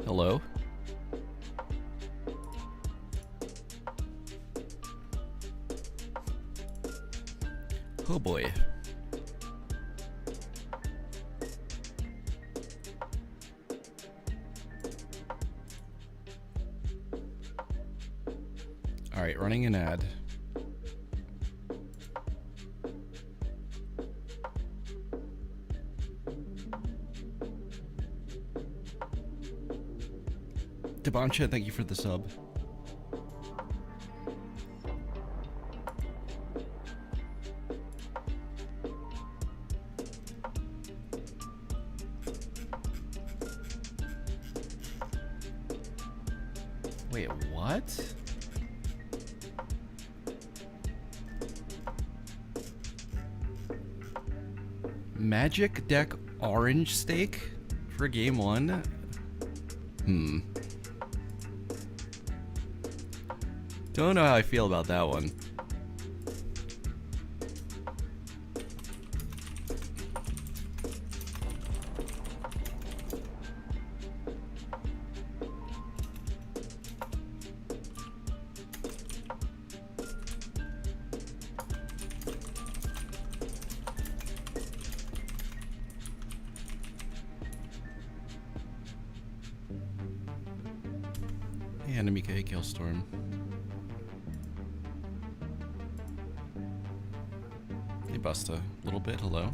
Hello? Oh boy. Alright, running an ad. Debancha, thank you for the sub. Wait, what? Magic deck orange stake for game 1? Don't know how I feel about that one. Hey, enemy K, Killstorm. Hey, Busta. A little bit, hello.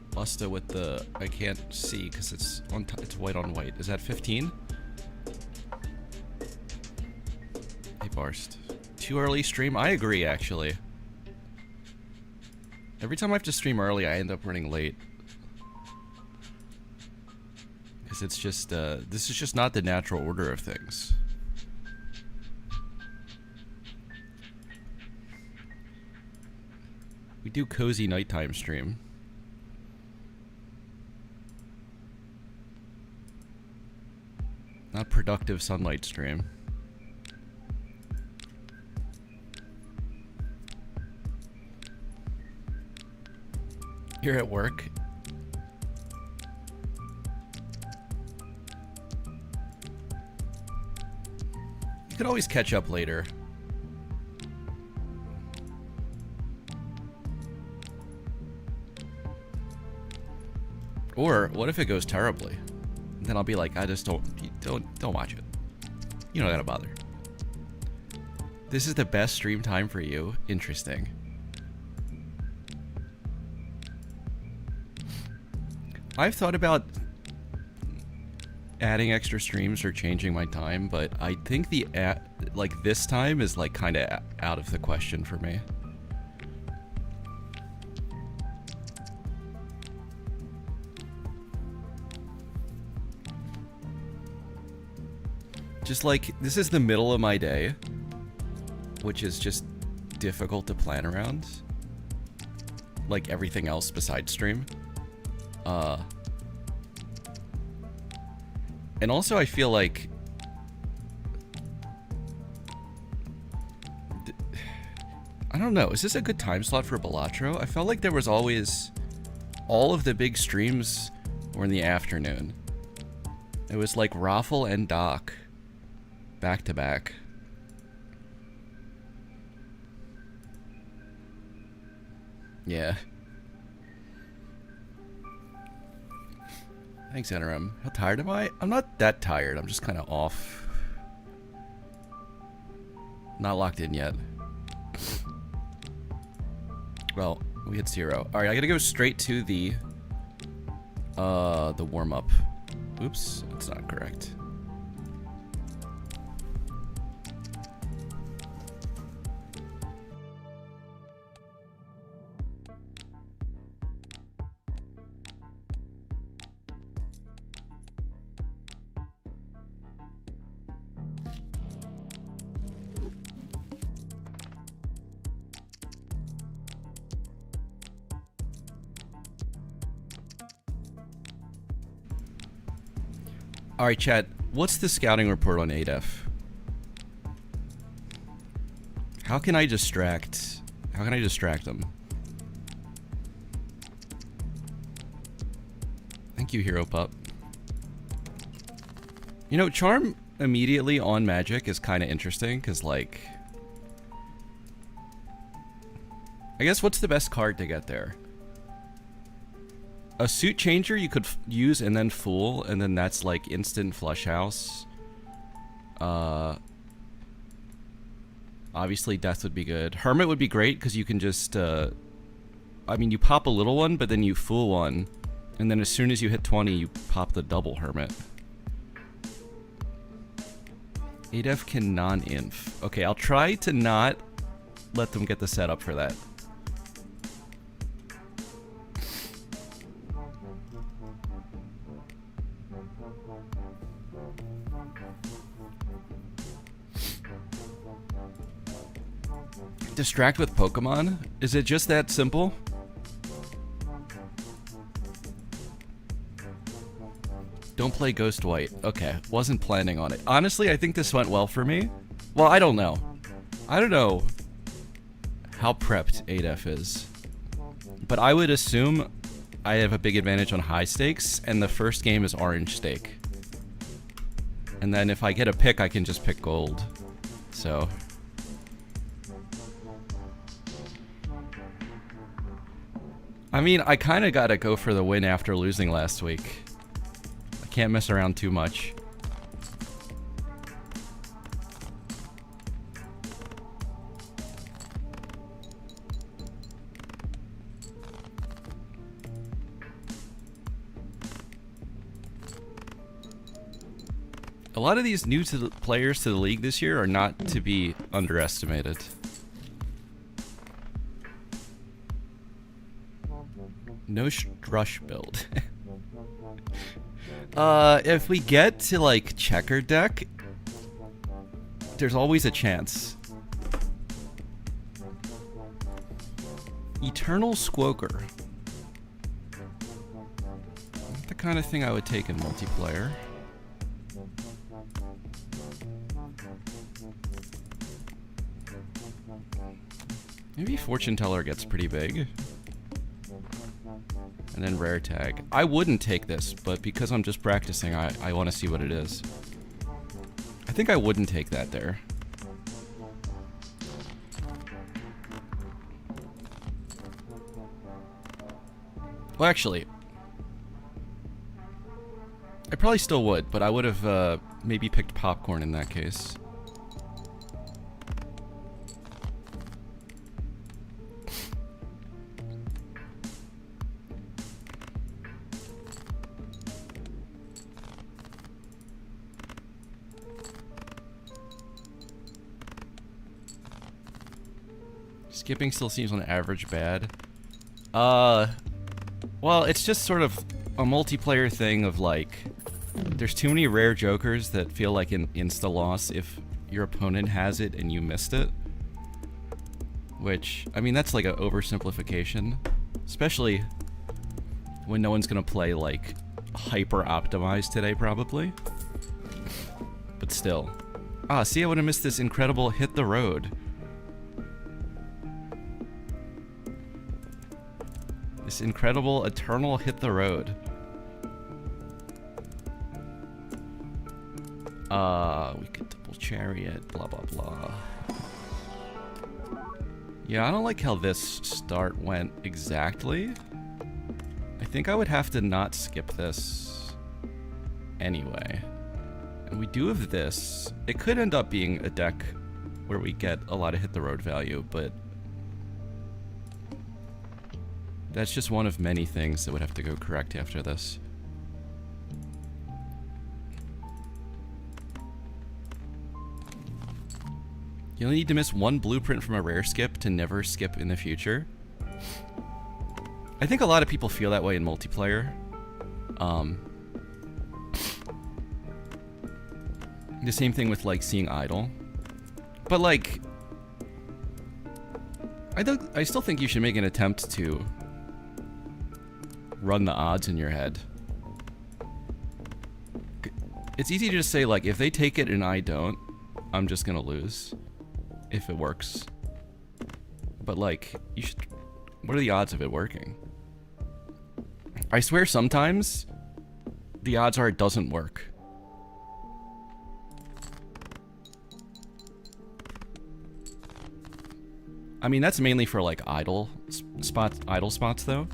Busta with the... I can't see because it's on it's white on white. Is that 15? Hey, Barst. Too early stream? I agree, actually. Every time I have to stream early, I end up running late. Because it's just, this is just not the natural order of things. We do cozy nighttime stream. Not productive sunlight stream. You're at work. You could always catch up later. Or what if it goes terribly? Then I'll be like, I just don't watch it. You don't gotta bother. This is the best stream time for you. Interesting. I've thought about adding extra streams or changing my time, but I think the like this time is like kind of out of the question for me. Just like, this is the middle of my day, which is just difficult to plan around. Like everything else besides stream. And also I feel like... I don't know, is this a good time slot for Balatro? I felt like there was always... all of the big streams were in the afternoon. It was like Raffle and Doc. Back to back. Yeah. Thanks, NRM. How tired am I? I'm not that tired. I'm just kind of off. Not locked in yet. Well, we hit 0. Alright, I gotta go straight to the warm-up. Oops, that's not correct. Alright, chat. What's the scouting report on ADEF? How can I distract them? Thank you, Hero Pup. You know, Charm immediately on Magic is kind of interesting, because, like... I guess what's the best card to get there? A Suit Changer you could use and then Fool, and then that's, like, instant Flush House. Obviously, Death would be good. Hermit would be great, because you can just, I mean, you pop a little one, but then you Fool one. And then as soon as you hit 20, you pop the double Hermit. ADEF can non-inf. Okay, I'll try to not let them get the setup for that. Distract with Pokemon? Is it just that simple? Don't play Ghost White. Okay, wasn't planning on it. Honestly, I think this went well for me. Well, I don't know. I don't know how prepped ADEF is. But I would assume I have a big advantage on high stakes, and the first game is orange stake. And then if I get a pick, I can just pick gold. So... I mean, I kind of gotta go for the win after losing last week. I can't mess around too much. A lot of these new to the players to the league this year are not to be underestimated. No Strush build. If we get to, like, checker deck, there's always a chance. Eternal Squoker. Not the kind of thing I would take in multiplayer. Maybe Fortune Teller gets pretty big. And then Rare Tag. I wouldn't take this, but because I'm just practicing, I want to see what it is. I think I wouldn't take that there. Well, actually, I probably still would, but I would have maybe picked Popcorn in that case. Skipping still seems on average bad. Well, it's just sort of a multiplayer thing of, like, there's too many rare jokers that feel like an insta-loss if your opponent has it and you missed it. Which, I mean, that's like an oversimplification. Especially when no one's gonna play, like, hyper-optimized today, probably. But still. Ah, see, I would've missed this incredible Hit the Road. This incredible, eternal Hit the Road. We could double Chariot, blah blah blah. Yeah, I don't like how this start went exactly. I think I would have to not skip this anyway. And we do have this. It could end up being a deck where we get a lot of Hit the Road value, but that's just one of many things that would have to go correct after this. You only need to miss one blueprint from a rare skip to never skip in the future. I think a lot of people feel that way in multiplayer. The same thing with, like, seeing idle. But, like, I still think you should make an attempt to run the odds in your head. It's easy to just say, like, if they take it and I don't, I'm just gonna lose. If it works. But, like, you should... What are the odds of it working? I swear sometimes the odds are it doesn't work. I mean, that's mainly for, like, idle spots, though.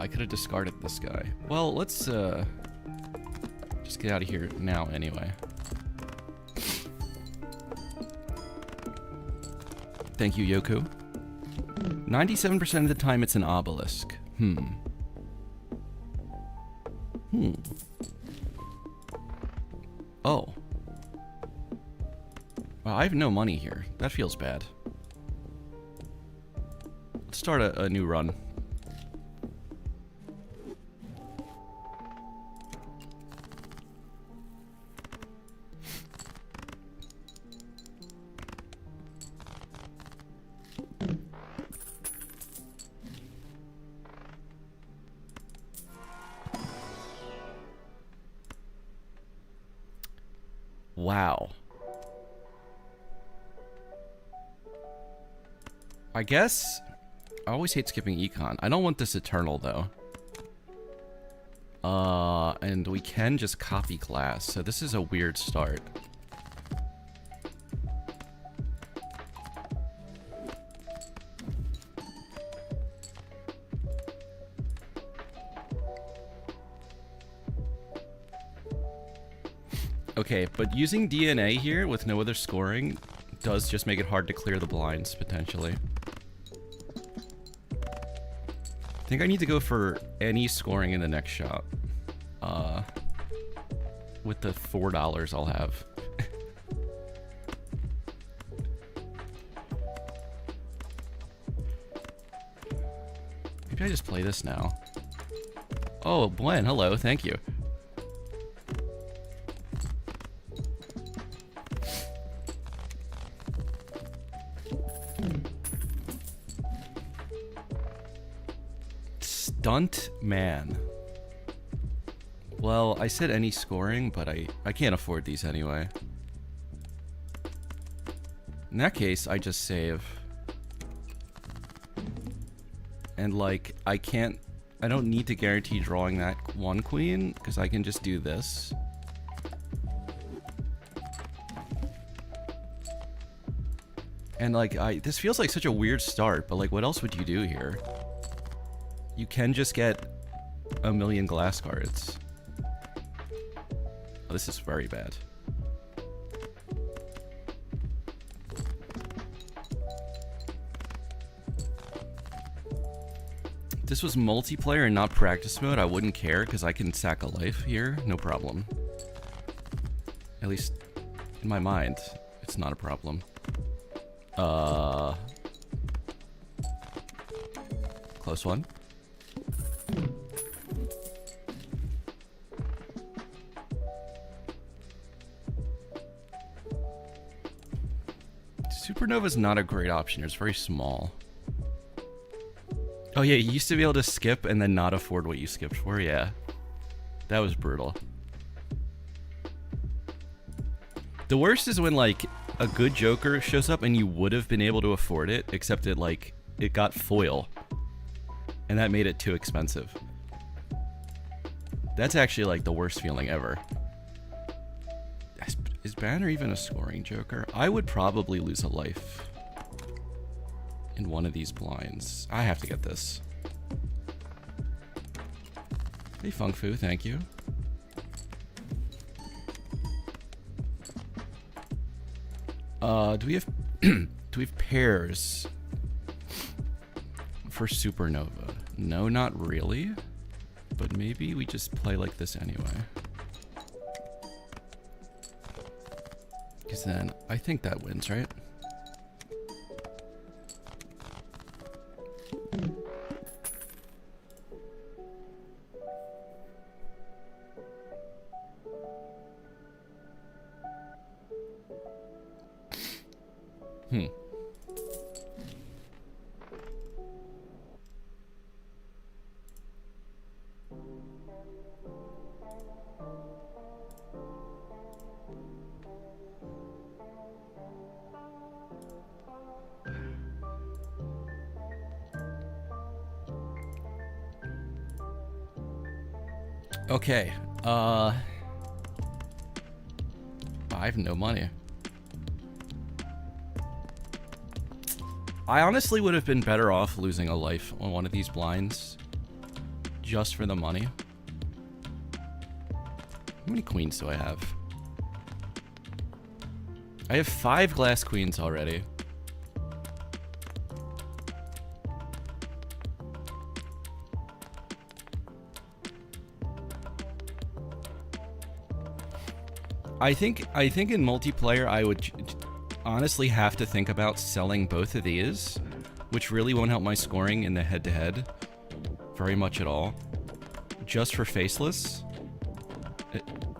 I could have discarded this guy. Well, let's, just get out of here now, anyway. Thank you, Yoku. 97% of the time, it's an obelisk. Oh. Well, I have no money here. That feels bad. Let's start a new run. Wow. I guess... I always hate skipping econ. I don't want this eternal, though. And we can just copy glass, so this is a weird start. Okay, but using DNA here with no other scoring does just make it hard to clear the blinds, potentially. I think I need to go for any scoring in the next shot. With the $4 I'll have. Maybe I just play this now. Oh, Gwen, hello, thank you. Stunt man. Well, I said any scoring, but I can't afford these anyway. In that case, I just save. And like, I don't need to guarantee drawing that one queen, because I can just do this. And like, this feels like such a weird start, but like, what else would you do here? You can just get a million glass cards. Oh, this is very bad. If this was multiplayer and not practice mode, I wouldn't care because I can sack a life here, no problem. At least in my mind, it's not a problem. Close one. Supernova's not a great option. It's very small. Oh yeah, you used to be able to skip and then not afford what you skipped for. Yeah, that was brutal. The worst is when like a good Joker shows up and you would have been able to afford it, except it like it got foil, and that made it too expensive. That's actually like the worst feeling ever. Is Banner even a scoring Joker? I would probably lose a life in one of these blinds. I have to get this. Hey, Fung Fu, thank you. Do we have do we have pairs for Supernova? No, not really. But maybe we just play like this anyway. Because then I think that wins, right? Okay. I have no money. I honestly would have been better off losing a life on one of these blinds just for the money. How many queens do I have? I have 5 glass queens already. I think in multiplayer I would honestly have to think about selling both of these, which really won't help my scoring in the head-to-head very much at all. Just for Faceless.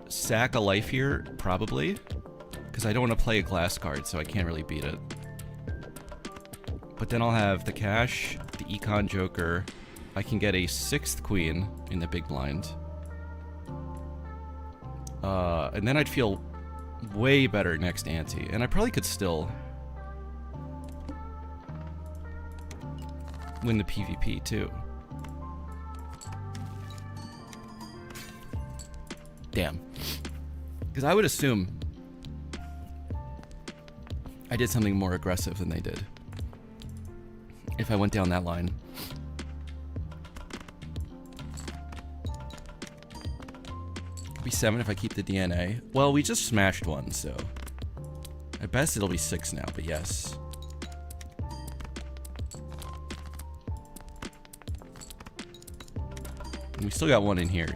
Sack a life here, probably. Because I don't want to play a glass card, so I can't really beat it. But then I'll have the cash, the Econ Joker. I can get a 6th queen in the big blind. And then I'd feel way better next ante. And I probably could still win the PvP too. Damn. Because I would assume I did something more aggressive than they did if I went down that line. Could be 7 if I keep the DNA. Well, we just smashed one, so at best it'll be 6 now, but yes. And we still got one in here.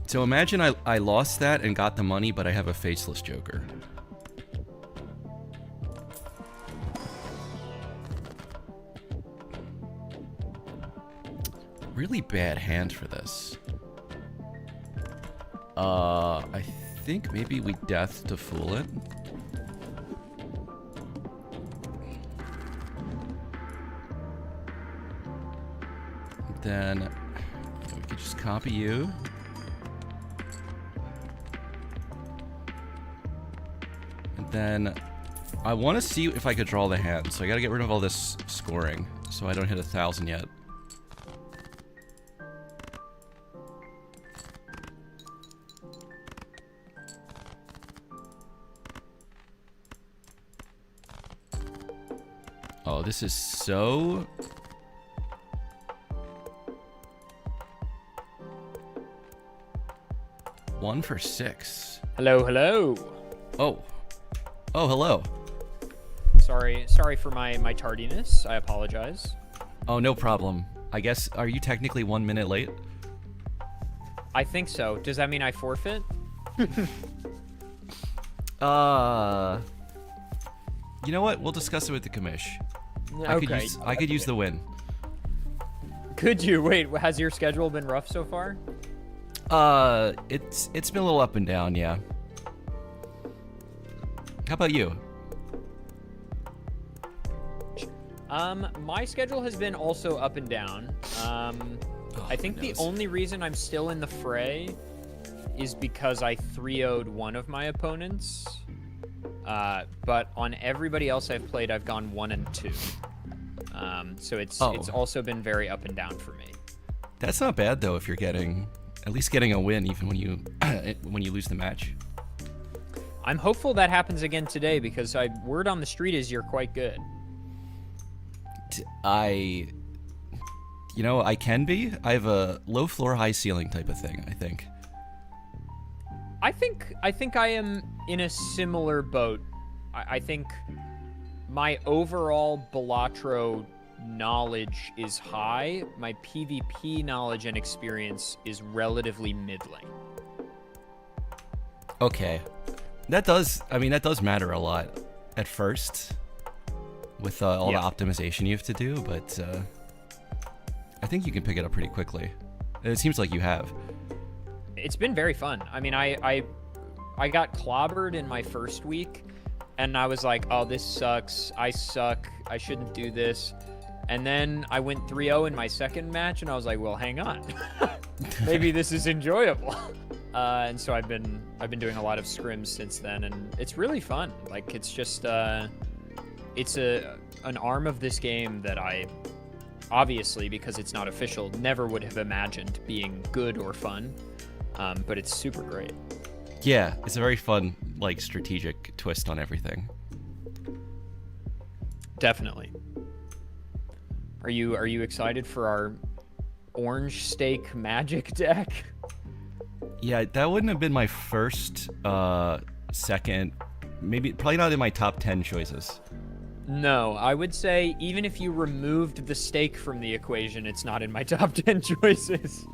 So imagine I lost that and got the money, but I have a Faceless Joker. Really bad hand for this. I think maybe we death to fool it. Then we could just copy you. And then I want to see if I could draw the hand, so I gotta get rid of all this scoring so I don't hit 1,000 yet. Oh, this is so... One for 6. Hello, hello. Oh. Oh, hello. Sorry for my tardiness. I apologize. Oh, no problem. I guess, are you technically 1 minute late? I think so. Does that mean I forfeit? You know what? We'll discuss it with the commish. Okay. I could use the win. Could you? Wait, has your schedule been rough so far? It's been a little up and down, yeah. How about you? My schedule has been also up and down. I think the only reason I'm still in the fray is because I 3-0'd one of my opponents. But on everybody else I've played, I've gone 1 and 2. So it's also been very up and down for me. That's not bad though if you're getting at least getting a win even when you when you lose the match. I'm hopeful that happens again today because word on the street is you're quite good. I can be. I have a low floor, high ceiling type of thing, I think. I think I am in a similar boat. I think my overall Balatro knowledge is high. My PvP knowledge and experience is relatively middling. Okay. That does matter a lot at first with all the optimization you have to do, but I think you can pick it up pretty quickly. It seems like you have. It's been very fun. I mean, I got clobbered in my first week, and I was like, oh, this sucks. I suck. I shouldn't do this. And then I went 3-0 in my second match, and I was like, well, hang on. Maybe this is enjoyable. And so I've been doing a lot of scrims since then, and it's really fun. Like, it's just it's an arm of this game that I obviously, because it's not official, never would have imagined being good or fun. But it's super great. Yeah, it's a very fun, like, strategic twist on everything. Definitely. Are you excited for our orange stake magic deck? Yeah, that wouldn't have been my first, second, probably not in my top 10 choices. No, I would say even if you removed the stake from the equation, it's not in my top 10 choices.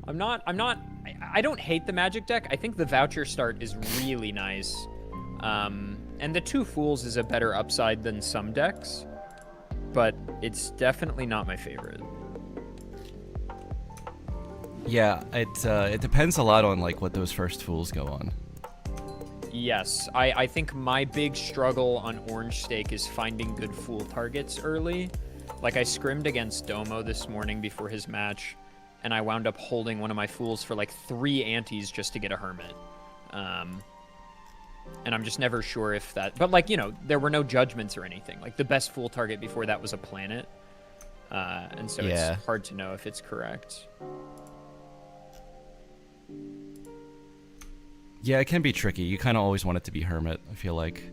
I don't hate the magic deck. I think the voucher start is really nice. And the Two Fools is a better upside than some decks, but it's definitely not my favorite. Yeah, it depends a lot on, like, what those first Fools go on. Yes, I think my big struggle on Orange Stake is finding good Fool targets early. Like, I scrimmed against Domo this morning before his match, and I wound up holding one of my Fools for like 3 antes just to get a Hermit. And I'm just never sure if that... But, like, you know, there were no judgments or anything. Like, the best Fool target before that was a planet. And so it's hard to know if it's correct. Yeah, it can be tricky. You kind of always want it to be Hermit, I feel like.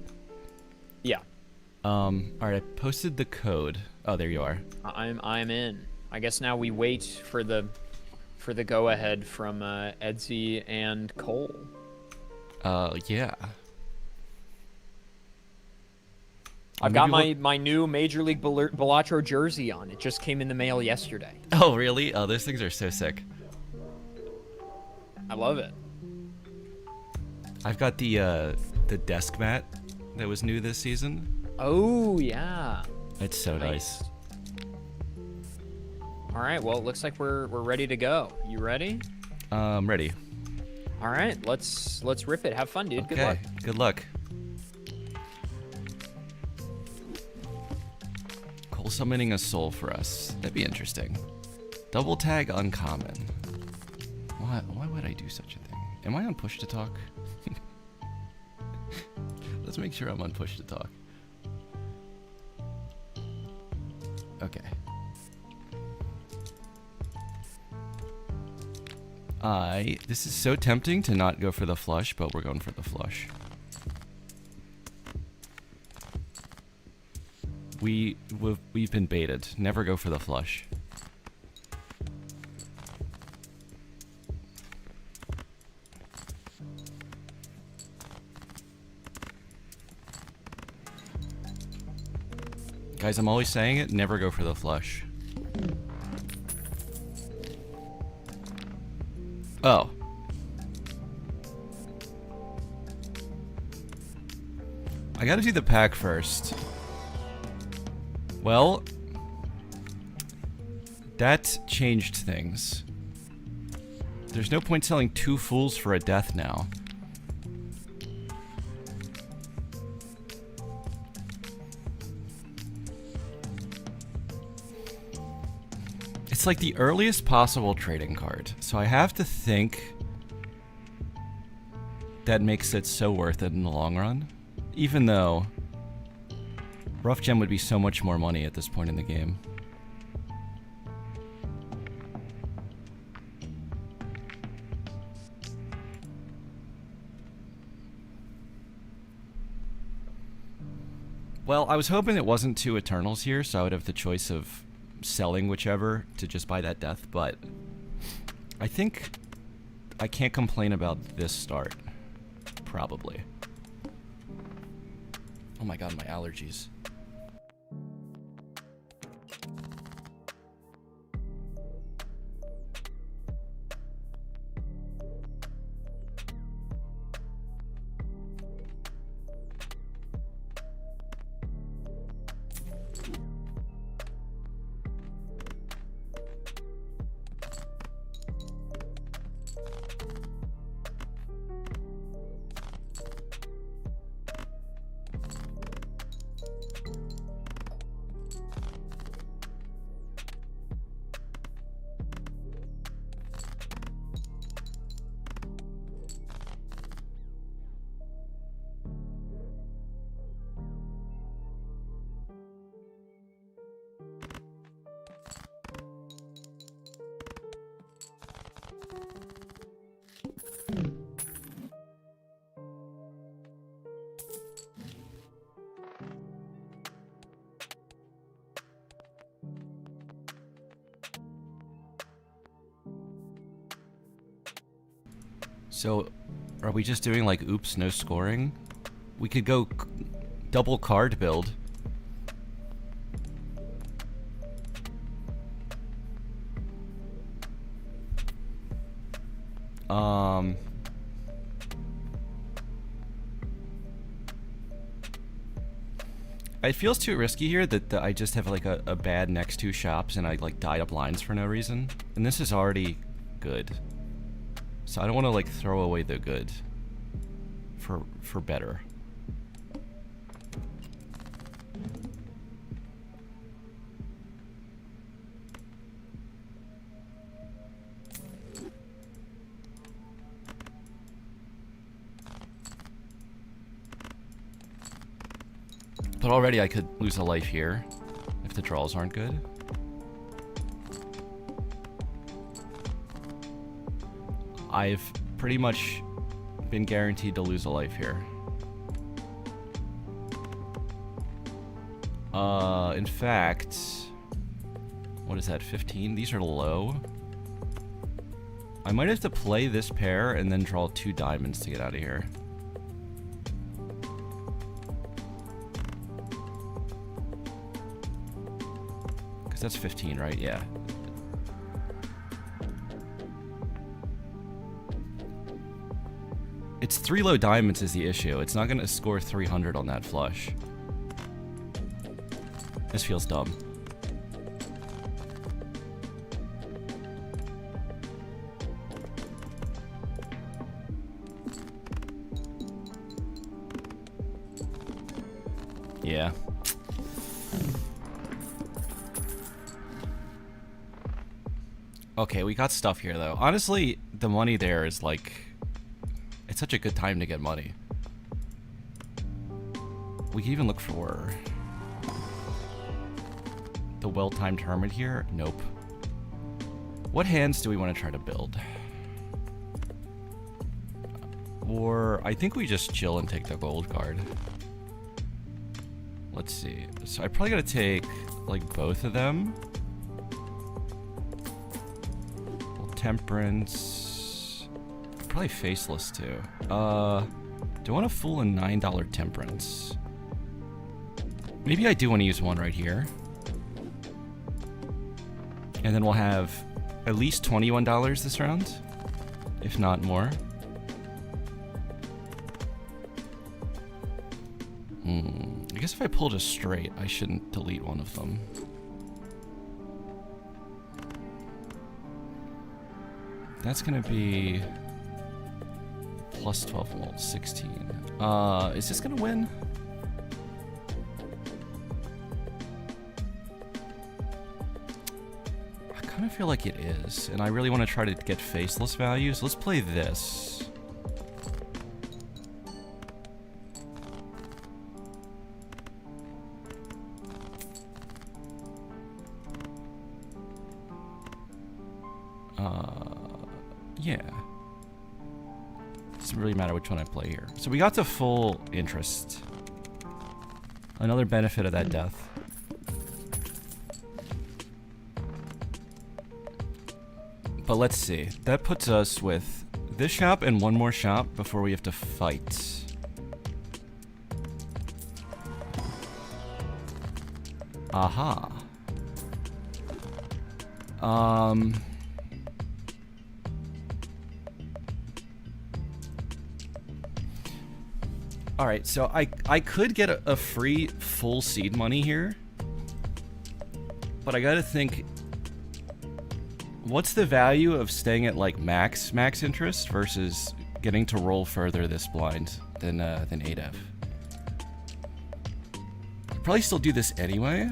Yeah. Alright, I posted the code. Oh, there you are. I'm in. I guess now we wait for the go-ahead from Edsy and Cole. Yeah. I've got my new Major League Balatro jersey on. It just came in the mail yesterday. Oh, really? Oh, those things are so sick. I love it. I've got the desk mat that was new this season. Oh, yeah. It's so nice. All right, well, it looks like we're ready to go. You ready? Ready. All right, let's rip it. Have fun, dude. Okay. Good luck. Good luck. Cole summoning a soul for us. That'd be interesting. Double tag uncommon. Why would I do such a thing? Am I on push to talk? Let's make sure I'm on push to talk. Okay. This is so tempting to not go for the flush, but we're going for the flush. We've been baited. Never go for the flush. Guys, I'm always saying it, never go for the flush. Oh. I gotta do the pack first. Well, that changed things. There's no point selling 2 Fools for a death now. It's like the earliest possible trading card, so I have to think that makes it so worth it in the long run. Even though Rough Gem would be so much more money at this point in the game. Well, I was hoping it wasn't 2 Eternals here, so I would have the choice of selling whichever to just buy that death, but I think I can't complain about this start. Probably. Oh my god, my allergies. So, are we just doing like oops, no scoring? We could go double card build. It feels too risky here that I just have like a bad next two shops and I like die up lines for no reason. And this is already good. So I don't want to like throw away the good for better. But already I could lose a life here if the draws aren't good. I've pretty much been guaranteed to lose a life here. In fact, what is that, 15? These are low. I might have to play this pair and then draw 2 diamonds to get out of here. Because that's 15, right? Yeah. It's 3 low diamonds is the issue. It's not going to score 300 on that flush. This feels dumb. Yeah. Okay, we got stuff here though. Honestly, the money there is like... It's such a good time to get money. We can even look for... the well-timed hermit here? Nope. What hands do we want to try to build? Or I think we just chill and take the gold card. Let's see. So I probably gotta take like both of them. Temperance. Probably faceless too. Do I want to fool a $9 temperance? Maybe I do want to use one right here. And then we'll have at least $21 this round, if not more. I guess if I pulled a straight, I shouldn't delete one of them. That's gonna be plus 12 volts, 16. Is this gonna win? I kind of feel like it is, and I really want to try to get faceless values. Let's play this. Yeah. Doesn't really matter which one I play here. So we got to full interest. Another benefit of that death. But let's see. That puts us with this shop and one more shop before we have to fight. Aha. Alright, so I could get a free full seed money here. But I gotta think, what's the value of staying at like max interest versus getting to roll further this blind than 8F? I'd probably still do this anyway.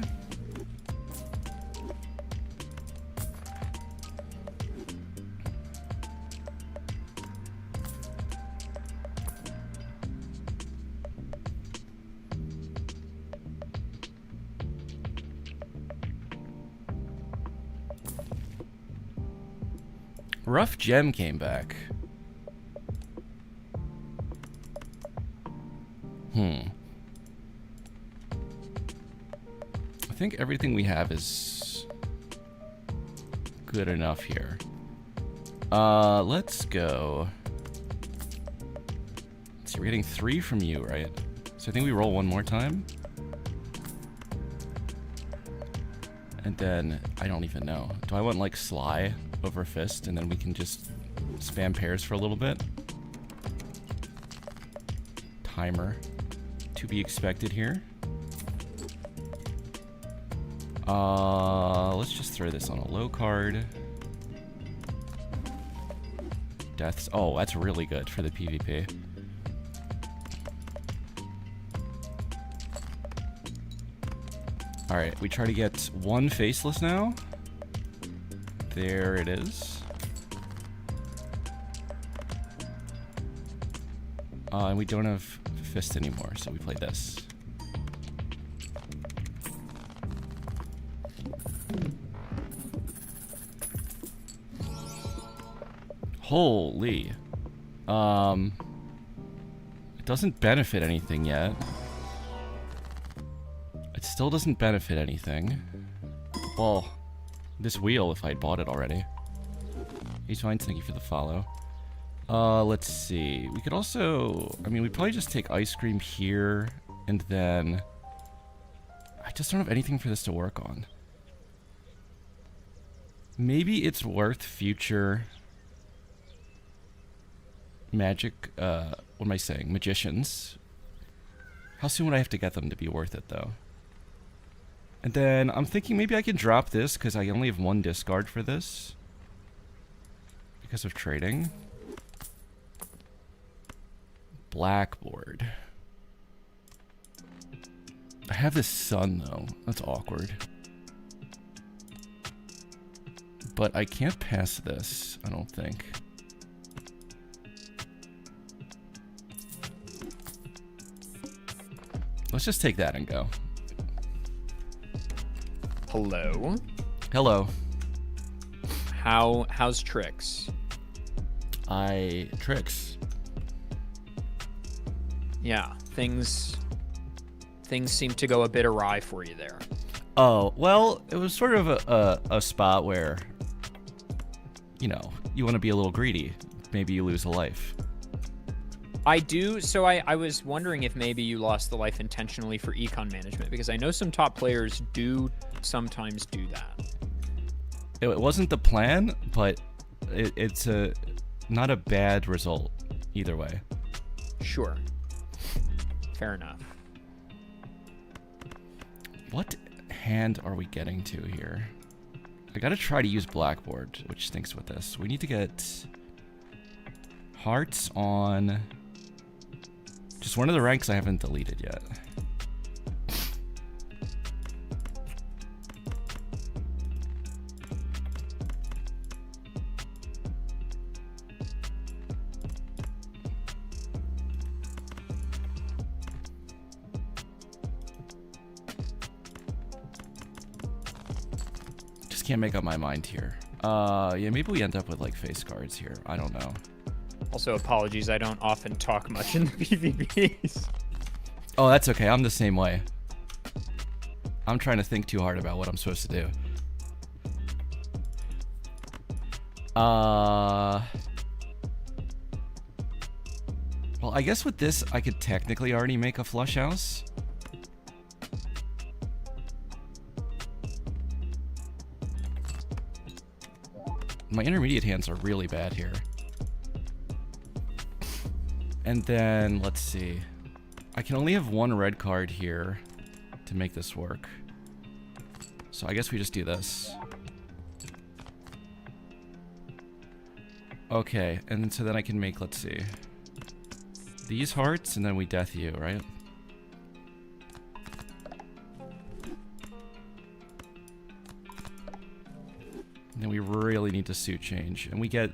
Rough Gem came back. I think everything we have is good enough here. Let's go We're getting 3 from you, right? So I think we roll one more time. And then, I don't even know. Do I want, like, Sly over Fist, and then we can just spam pairs for a little bit? Timer. To be expected here. Let's just throw this on a low card. Deaths. Oh, that's really good for the PvP. Alright, we try to get 1 faceless now. There it is. And we don't have Fist anymore, so we play this. Holy. It doesn't benefit anything yet. It still doesn't benefit anything. Well, this wheel, if I'd bought it already. He's fine, thank you for the follow. Let's see. We could also... I mean, we'd probably just take ice cream here, and then... I just don't have anything for this to work on. Maybe it's worth future... magic, what am I saying? Magicians. How soon would I have to get them to be worth it, though? And then I'm thinking maybe I can drop this, because I only have 1 discard for this. Because of trading. Blackboard. I have this sun, though. That's awkward. But I can't pass this, I don't think. Let's just take that and go. Hello? Hello. How's Tricks? Tricks. Yeah, things seem to go a bit awry for you there. Oh, well, it was sort of a spot where, you know, you want to be a little greedy. Maybe you lose a life. I do, so I was wondering if maybe you lost the life intentionally for econ management, because I know some top players do sometimes do that. It wasn't the plan, but it's not a bad result either way. Sure. Fair enough. What hand are we getting to here? I gotta try to use Blackboard, which stinks with this. We need to get hearts on just one of the ranks I haven't deleted yet. Can't make up my mind here. Yeah, maybe we end up with like face cards here. I don't know. Also, apologies, I don't often talk much in the PvPs. Oh, that's okay. I'm the same way. I'm trying to think too hard about what I'm supposed to do. Well, I guess with this, I could technically already make a flush house. My intermediate hands are really bad here. And then, let's see. I can only have 1 red card here to make this work. So I guess we just do this. Okay, and so then I can make, let's see. These hearts, and then we death you, right? And then we really need to suit change. And we get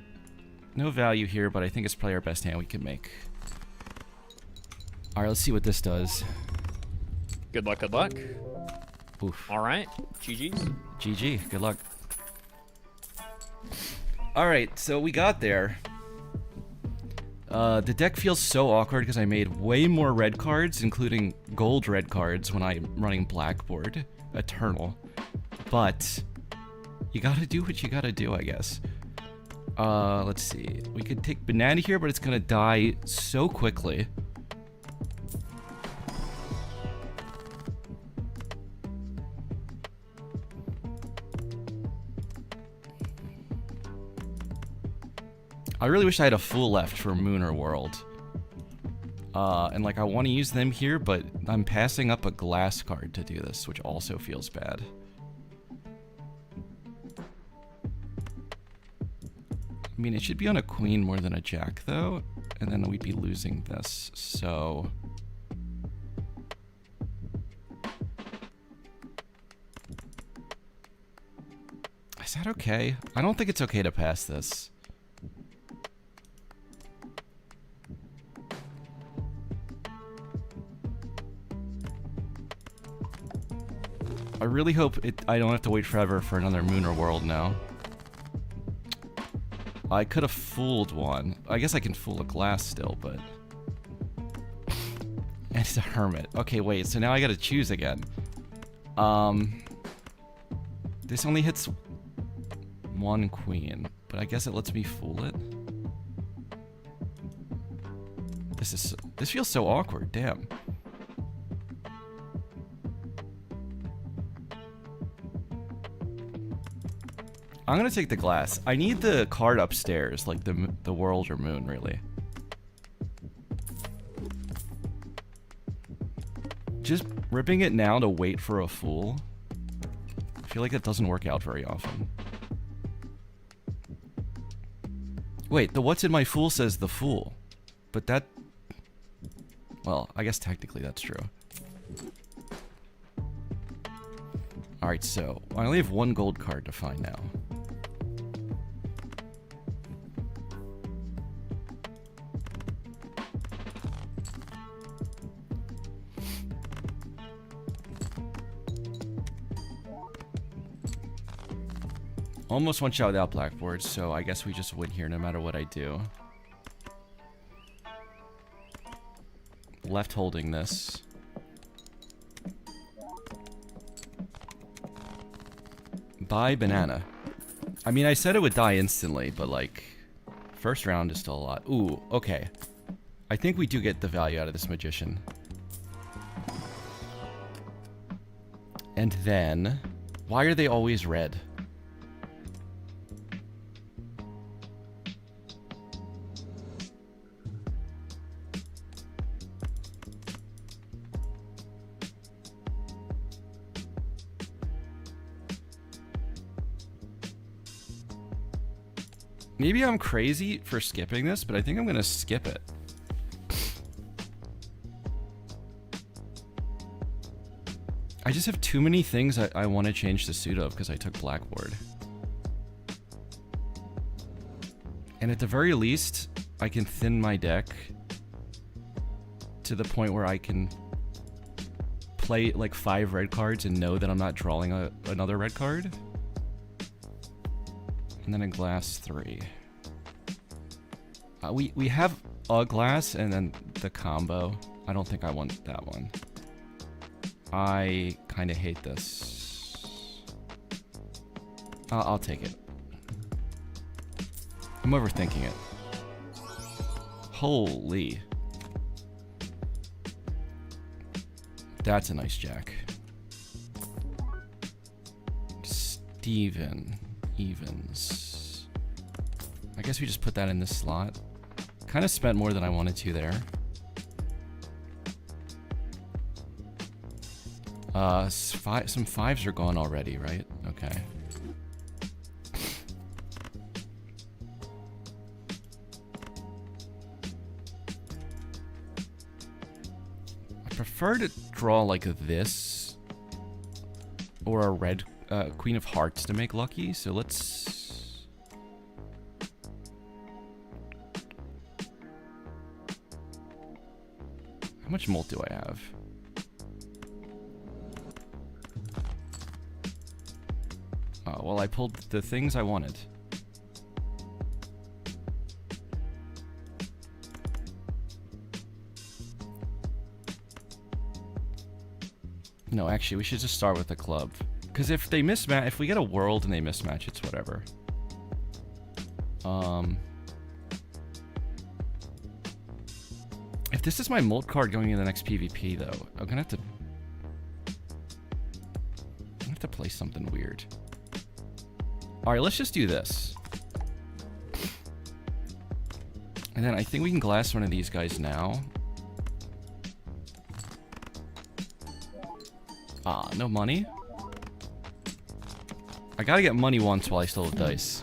no value here, but I think it's probably our best hand we can make. Alright, let's see what this does. Good luck, good luck. Oof. Alright, GG's. GG, good luck. Alright, so we got there. The deck feels so awkward because I made way more red cards, including gold red cards when I'm running Blackboard. Eternal. But you gotta do what you gotta do, I guess. Let's see. We could take Banana here, but it's gonna die so quickly. I really wish I had a full left for Moon or World. And like I want to use them here, but I'm passing up a glass card to do this, which also feels bad. I mean, it should be on a queen more than a jack, though, and then we'd be losing this, so... Is that okay? I don't think it's okay to pass this. I really hope I don't have to wait forever for another Moon or World now. I could have fooled one. I guess I can fool a glass still, but... And it's a Hermit. Okay, wait, so now I gotta choose again. This only hits one queen, but I guess it lets me fool it. This feels so awkward, damn. I'm gonna take the glass. I need the card upstairs, like the World or Moon, really. Just ripping it now to wait for a fool. I feel like that doesn't work out very often. Wait, the what's in my fool says the fool. But that... Well, I guess technically that's true. Alright, so I only have one gold card to find now. Almost one shot without blackboard, so I guess we just win here no matter what I do. Left holding this. Buy banana. I mean, I said it would die instantly, but like, first round is still a lot. Ooh, okay. I think we do get the value out of this magician. And then, why are they always red? Maybe I'm crazy for skipping this, but I think I'm gonna skip it. I just have too many things I want to change the suit of because I took blackboard. And at the very least, I can thin my deck to the point where I can play like 5 red cards and know that I'm not drawing another red card. And then a glass 3. We have a glass and then the combo. I don't think I want that one. I kind of hate this. I'll take it. I'm overthinking it. Holy. That's a nice jack. Steven Evans. I guess we just put that in this slot. Kind of spent more than I wanted to there. Some 5s are gone already, right? Okay. I prefer to draw like this or a red Queen of Hearts to make lucky, so let's... How much mult do I have? Oh, well, I pulled the things I wanted. No, actually, we should just start with the club. Because if they mismatch, if we get a world and they mismatch, it's whatever. If this is my mult card going in the next PvP, though, I'm gonna have to play something weird. All right, let's just do this. And then I think we can glass one of these guys now. Ah, no money? I gotta get money once while I still have dice.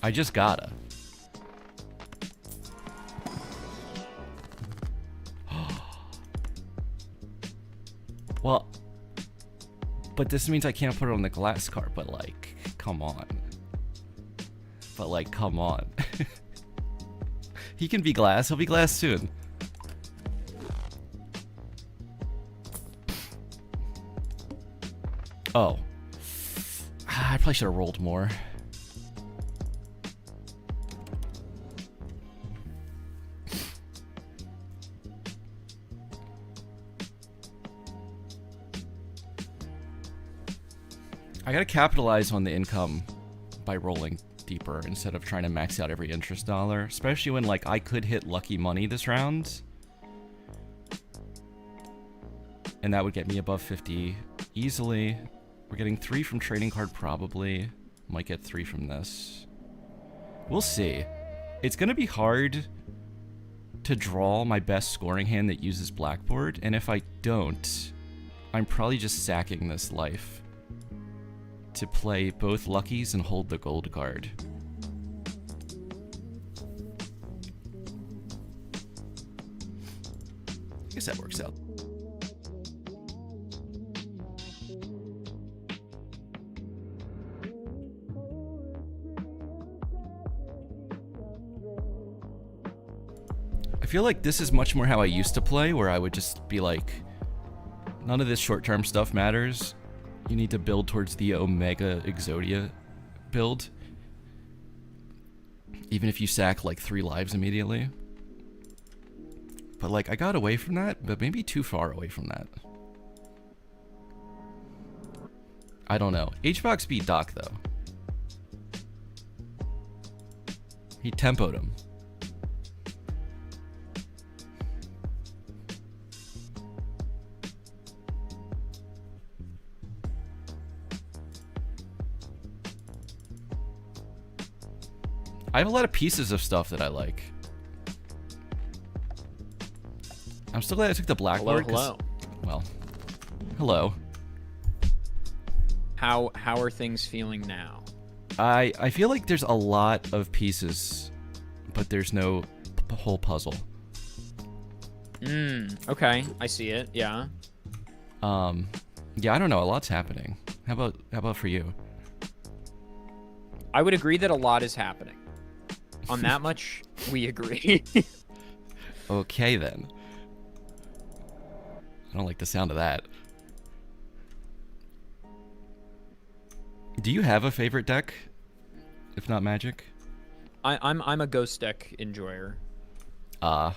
I just gotta. Well, but this means I can't put it on the glass cart, but like, come on. But like, come on. He can be glass, he'll be glass soon. Oh. I probably should have rolled more. I gotta capitalize on the income by rolling deeper instead of trying to max out every interest dollar, especially when like I could hit lucky money this round. And that would get me above 50 easily. We're getting 3 from trading card probably. Might get 3 from this. We'll see. It's gonna be hard to draw my best scoring hand that uses blackboard, and if I don't, I'm probably just sacking this life to play both luckies and hold the gold card. I guess that works out. I feel like this is much more how I used to play, where I would just be like, none of this short-term stuff matters. You need to build towards the Omega Exodia build. Even if you sack like 3 lives immediately. But like, I got away from that, but maybe too far away from that. I don't know. HBox beat Doc though. He tempoed him. I have a lot of pieces of stuff that I like. I'm still glad I took the blackboard. Hello. Well, hello. How are things feeling now? I feel like there's a lot of pieces, but there's no whole puzzle. Okay, I see it. Yeah. Yeah, I don't know. A lot's happening. How about for you? I would agree that a lot is happening. On that much, we agree. Okay, then. I don't like the sound of that. Do you have a favorite deck? If not Magic? I'm a Ghost deck enjoyer. I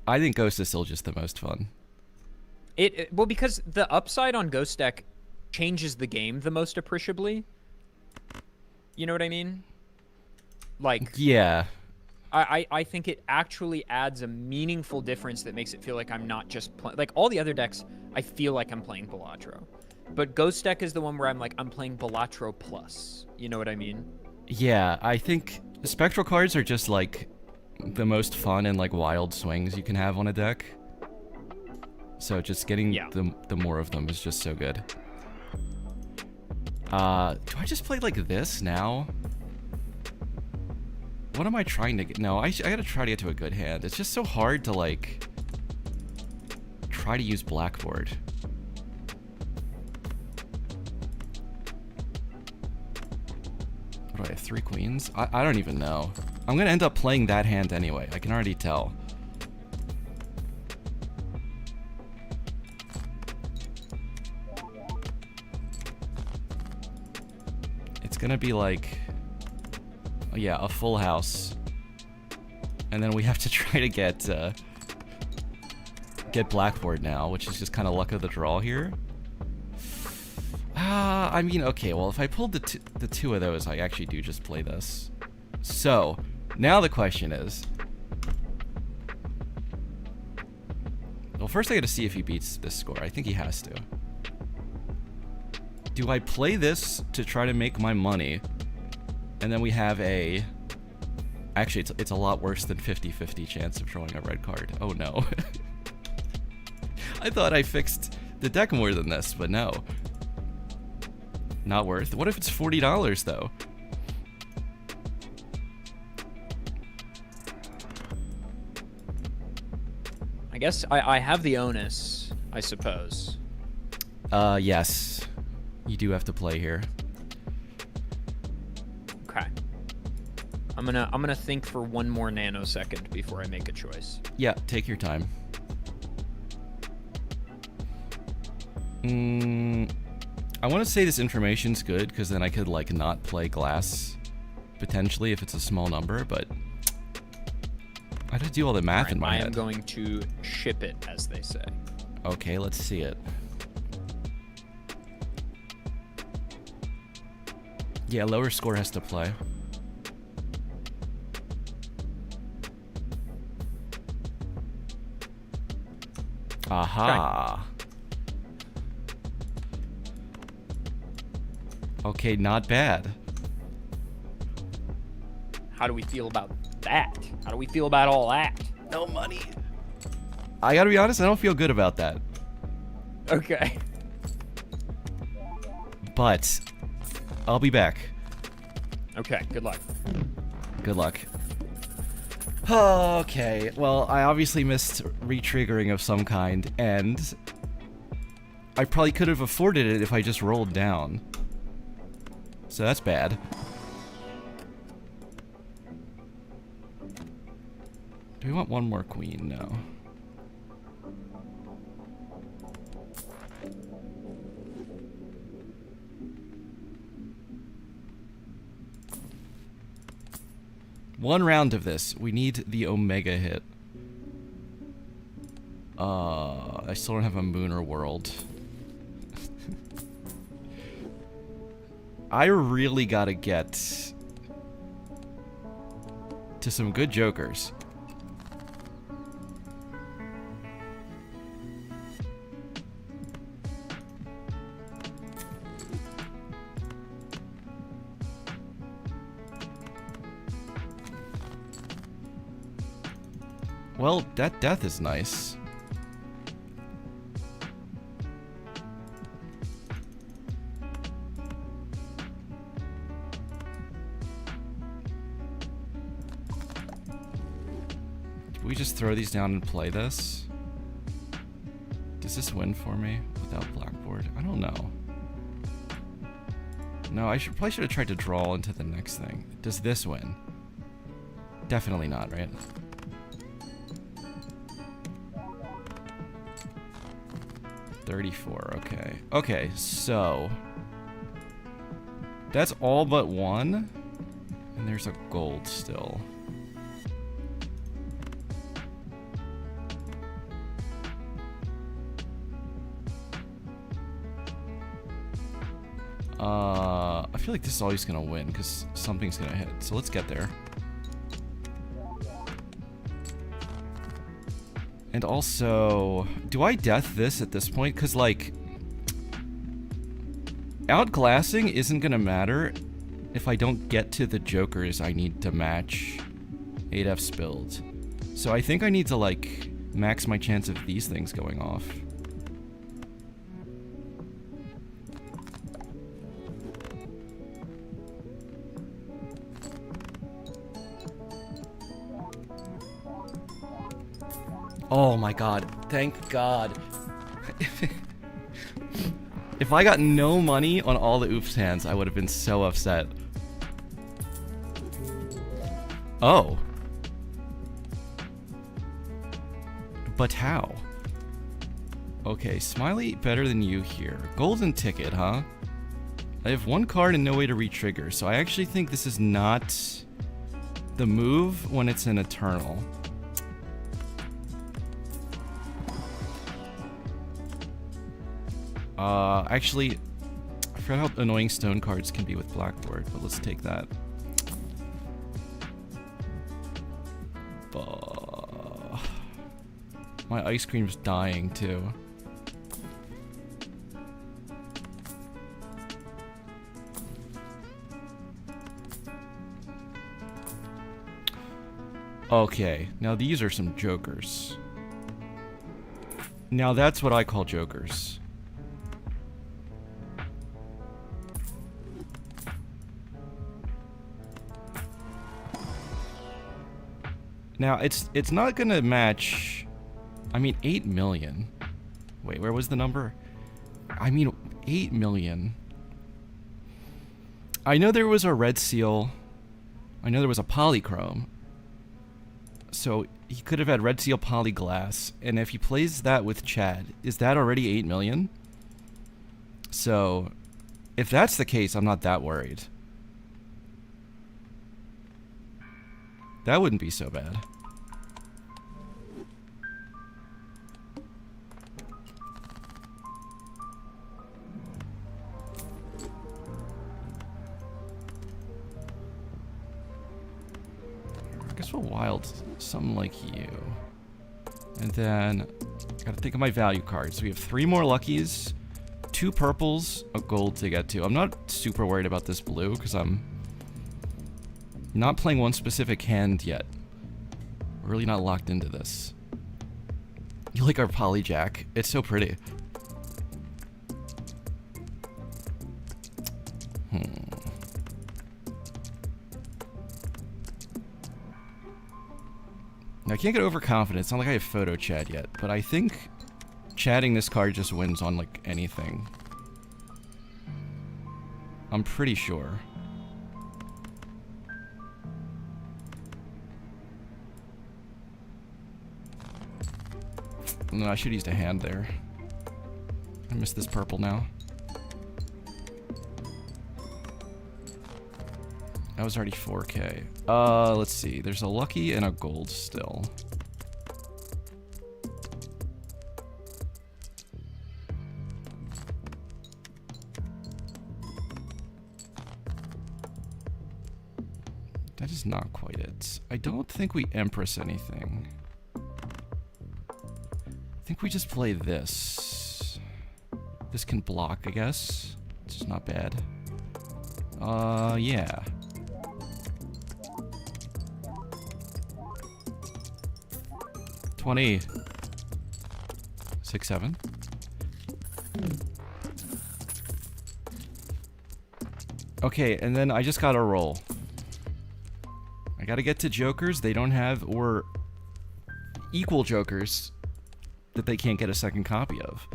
think Ghost is still just the most fun. Well, because the upside on Ghost deck changes the game the most appreciably. You know what I mean? Like, yeah. I think it actually adds a meaningful difference that makes it feel like I'm not just playing. Like, all the other decks, I feel like I'm playing Balatro. But Ghost deck is the one where I'm like, I'm playing Balatro plus. You know what I mean? Yeah, I think Spectral cards are just, like, the most fun and, like, wild swings you can have on a deck. So just getting the more of them is just so good. Do I just play like this now? What am I trying to get? No, I gotta try to get to a good hand. It's just so hard to, like, try to use blackboard. What do I have? 3 queens? I don't even know. I'm gonna end up playing that hand anyway. I can already tell. It's gonna be like, yeah, a full house, and then we have to try to get blackboard now, which is just kind of luck of the draw here. I mean, okay, well, if I pulled the two of those, I actually do just play this. So now the question is, well, first I got to see if he beats this score. I think he has to. Do I play this to try to make my money, and then we have a Actually, it's a lot worse than 50-50 chance of drawing a red card. Oh no. I thought I fixed the deck more than this, but no. Not worth. What if it's $40 though? I guess I have the onus, I suppose. Yes. You do have to play here. Okay. I'm gonna think for one more nanosecond before I make a choice. Yeah, take your time. I want to say this information's good, because then I could, like, not play glass, potentially, if it's a small number, but I have to do all the math in my head. I am going to ship it, as they say. Okay, let's see it. Yeah, lower score has to play. Aha. Okay, not bad. How do we feel about that? How do we feel about all that? No money. I gotta be honest, I don't feel good about that. Okay. But I'll be back. Okay, good luck. Good luck. Okay, well, I obviously missed re-triggering of some kind, and I probably could have afforded it if I just rolled down. So that's bad. Do we want one more queen? No. One round of this. We need the Omega hit. I still don't have a moon or world. I really gotta get to some good jokers. Well, that death is nice. Can we just throw these down and play this? Does this win for me without blackboard? I don't know. No, I probably should have tried to draw into the next thing. Does this win? Definitely not, right? $34, okay. Okay, so that's all but one, and there's a gold still. I feel like this is always gonna win because something's gonna hit. So let's get there. And also, do I death this at this point? Because, like, outglassing isn't gonna matter if I don't get to the jokers I need to match 8F spilled. So I think I need to, like, max my chance of these things going off. Oh my god. Thank god. If I got no money on all the oops hands, I would have been so upset. Oh. But how? Okay, Smiley better than you here. Golden ticket, huh? I have one card and no way to re-trigger, so I actually think this is not the move when it's an Eternal. Actually, I forgot how annoying stone cards can be with blackboard, but let's take that. My ice cream's dying too. Okay, now these are some jokers. Now that's what I call jokers. Now it's not gonna match. I mean, 8 million. Wait, where was the number? I mean, 8 million. I know there was a red seal. I know there was a polychrome. So he could have had red seal polyglass, and if he plays that with Chad, is that already 8 million? So if that's the case, I'm not that worried. That wouldn't be so bad. I guess we'll wild something like you. And then gotta think of my value cards. So we have 3 more luckies, 2 purples, a gold to get to. I'm not super worried about this blue because I'm not playing one specific hand yet. We're really not locked into this. You like our polyjack? It's so pretty. Now, I can't get overconfident. It's not like I have photo chat yet, but I think chatting this card just wins on, like, anything. I'm pretty sure. No, I should have used a hand there. I missed this purple now. That was already 4K. Let's see. There's a lucky and a gold still. That is not quite it. I don't think we Empress anything. I think we just play this. This can block, I guess. It's just not bad. Yeah. $20. 6, 7. Okay, and then I just gotta roll. I gotta get to jokers they don't have, or equal jokers that they can't get a second copy of.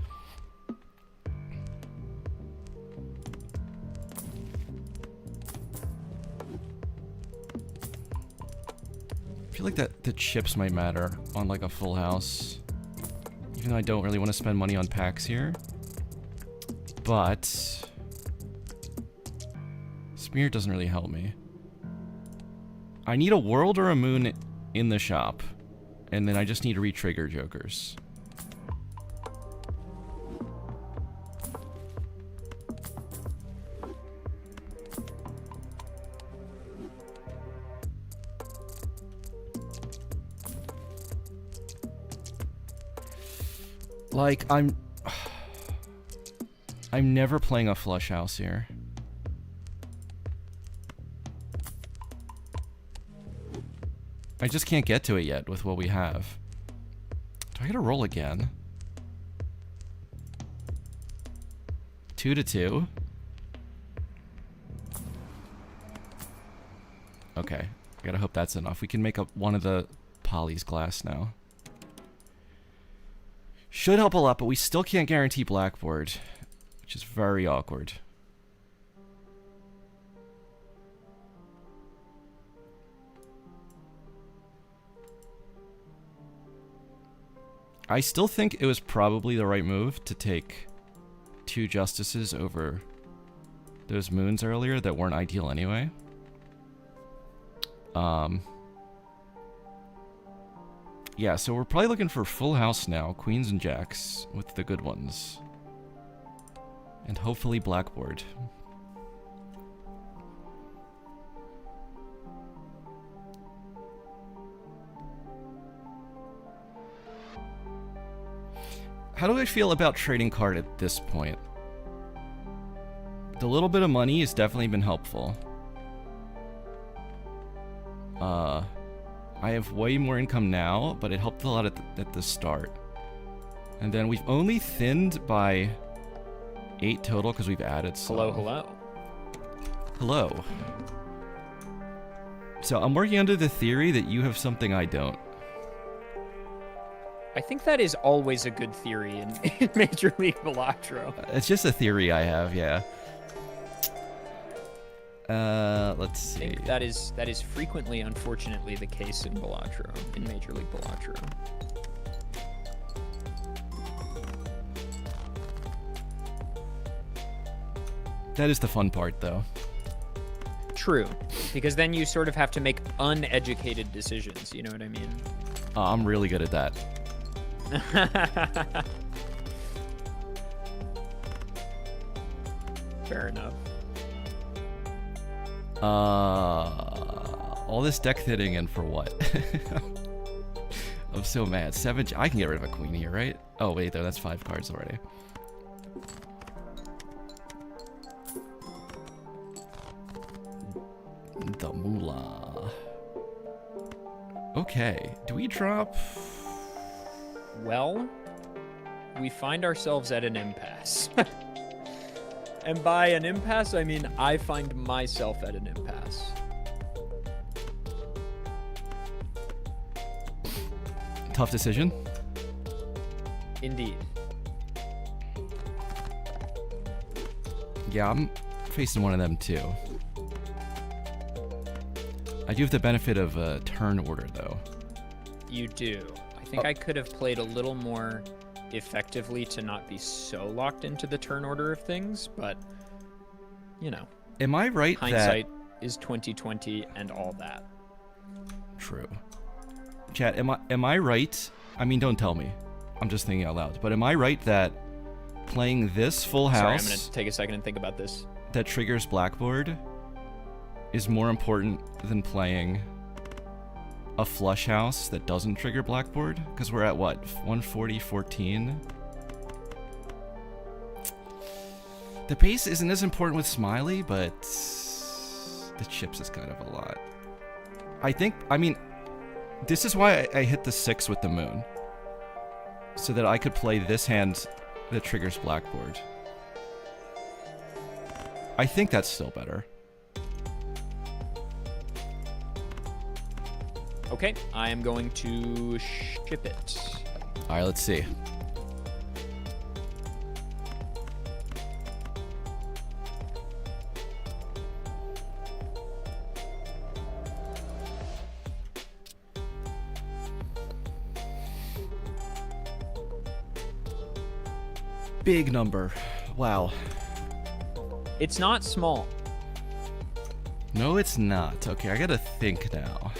I feel like that the chips might matter on like a full house. Even though I don't really want to spend money on packs here. But Smear doesn't really help me. I need a world or a moon in the shop. And then I just need to re-trigger jokers. Like, I'm never playing a flush house here. I just can't get to it yet with what we have. Do I gotta roll again? 2 to 2. Okay, I gotta hope that's enough. We can make up one of the Polly's glass now. Should help a lot, but we still can't guarantee blackboard, which is very awkward. I still think it was probably the right move to take 2 justices over those moons earlier that weren't ideal anyway. Yeah, so we're probably looking for full house now, queens and jacks with the good ones. And hopefully blackboard. How do I feel about trading card at this point? The little bit of money has definitely been helpful. I have way more income now, but it helped a lot at the start. And then we've only thinned by 8 total because we've added some. Hello. Hello. So I'm working under the theory that you have something I don't. I think that is always a good theory in Major League Balatro. It's just a theory I have, yeah. Let's see. I think that is frequently, unfortunately, the case in Balatro, in Major League Balatro. That is the fun part, though. True, because then you sort of have to make uneducated decisions, you know what I mean? I'm really good at that. Fair enough. All this deck thinning and for what? I'm so mad. I can get rid of a queen here, right? Oh, wait, though, that's 5 cards already. The moolah. Okay, do we drop? Well, we find ourselves at an impasse. And by an impasse, I mean I find myself at an impasse. Tough decision. Indeed. Yeah, I'm facing one of them too. I do have the benefit of a turn order, though. You do. I think I could have played a little more effectively to not be so locked into the turn order of things, but, you know. Am I right hindsight is 20/20 and all that. True. Chat, am I right? I mean, don't tell me. I'm just thinking out loud. But am I right that playing this full house... Sorry, I'm going to take a second and think about this. ...that triggers blackboard is more important than playing a flush house that doesn't trigger blackboard? Because we're at, what, 140-14? The pace isn't as important with Smiley, but the chips is kind of a lot. I mean, this is why I hit the 6 with the moon. So that I could play this hand that triggers blackboard. I think that's still better. Okay, I am going to ship it. Alright, let's see. Big number. Wow. It's not small. No, it's not. Okay, I gotta think now.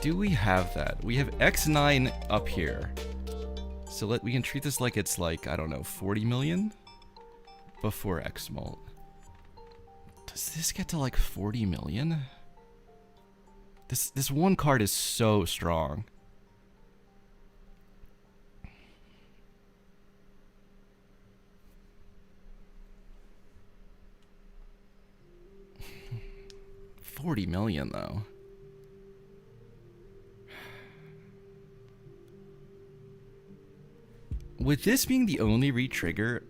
Do we have that? We have X9 up here. So we can treat this like it's like, I don't know, 40 million? Before X-Molt. Does this get to like 40 million? This one card is so strong. $40 million though. With this being the only re-trigger,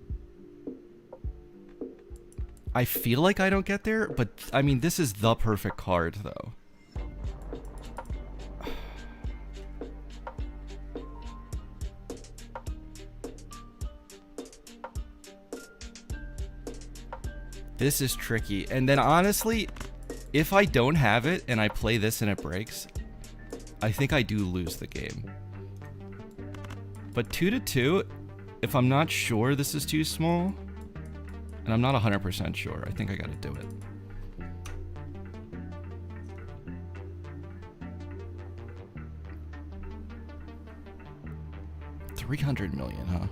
I feel like I don't get there, but I mean, this is the perfect card though. This is tricky. And then honestly, if I don't have it and I play this and it breaks, I think I do lose the game. But 2-2, if I'm not sure this is too small, and I'm not 100% sure, I think I gotta do it. $300 million, huh?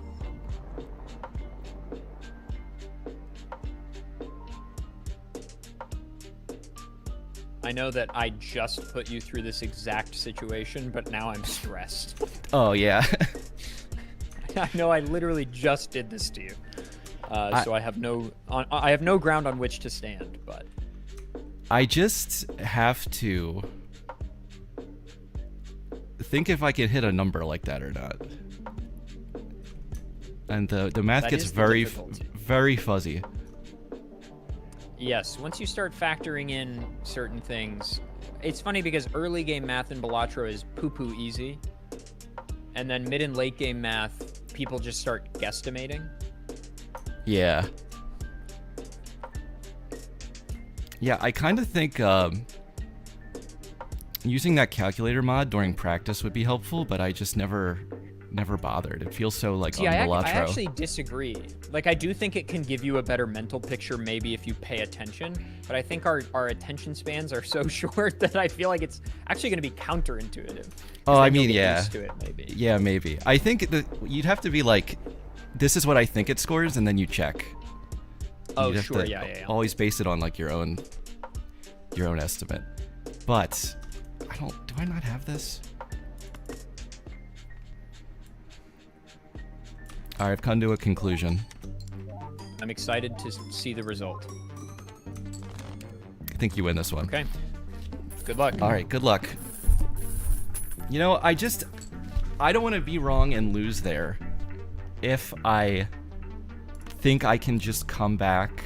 I know that I just put you through this exact situation, but now I'm stressed. Oh, yeah. I know I literally just did this to you. So I have no ground on which to stand, but I just have to think if I can hit a number like that or not. And the math That gets is the very difficulty. very fuzzy. Yes, once you start factoring in certain things, it's funny because early game math in Balatro is poo-poo easy, and then mid and late game math, people just start guesstimating. Yeah. Yeah, I kind of think using that calculator mod during practice would be helpful, but I just never bothered. It feels so like See, on I Balatro. actually disagree. Like, I do think it can give you a better mental picture maybe if you pay attention, but I think our attention spans are so short that I feel like it's actually going to be counterintuitive. Oh, I mean, get yeah. used to it, maybe. Yeah, maybe. I think that you'd have to be like, this is what I think it scores, and then you check. Oh, You'd have sure, to yeah. always base it on like your own estimate. But do I not have this? All right, I've come to a conclusion. I'm excited to see the result. I think you win this one. Okay. Good luck. All right, good luck. You know, I don't want to be wrong and lose there if I think I can just come back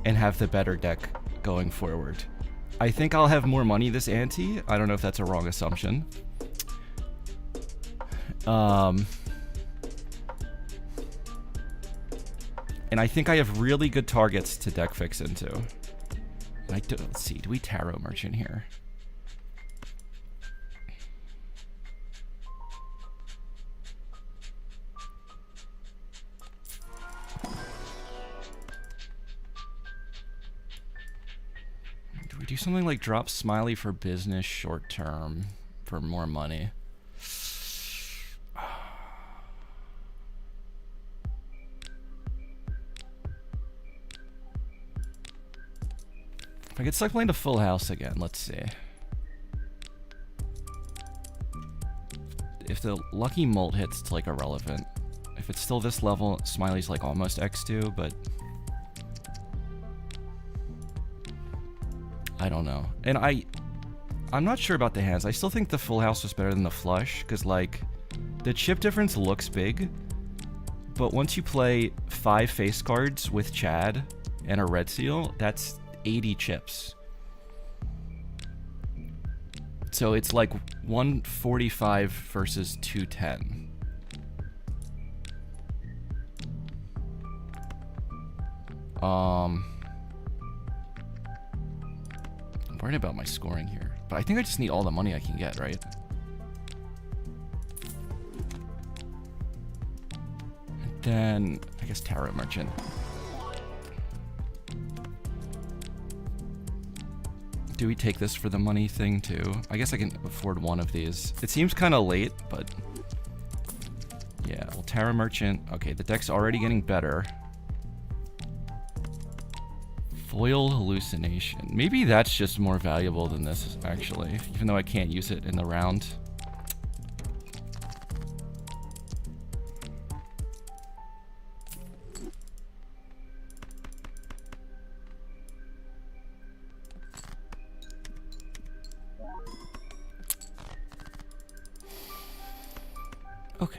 and have the better deck going forward. I think I'll have more money this ante. I don't know if that's a wrong assumption. And I think I have really good targets to deck fix into. Let's see, do we Tarot Merchant here? Do we do something like drop Smiley for business short term for more money? If I get stuck playing to Full House again, let's see. If the lucky molt hits, it's like irrelevant. If it's still this level, Smiley's like almost X2, but I don't know. And I'm not sure about the hands. I still think the Full House was better than the flush, because like the chip difference looks big, but once you play 5 face cards with Chad and a red seal, that's 80 chips. So it's like 145 versus 210. I'm worried about my scoring here, but I think I just need all the money I can get, right? And then I guess Tarot Merchant. Do we take this for the money thing too? I guess I can afford one of these. It seems kind of late, but yeah, well, Tarot Merchant. Okay, the deck's already getting better. Foil Hallucination. Maybe that's just more valuable than this, actually, even though I can't use it in the round. Okay.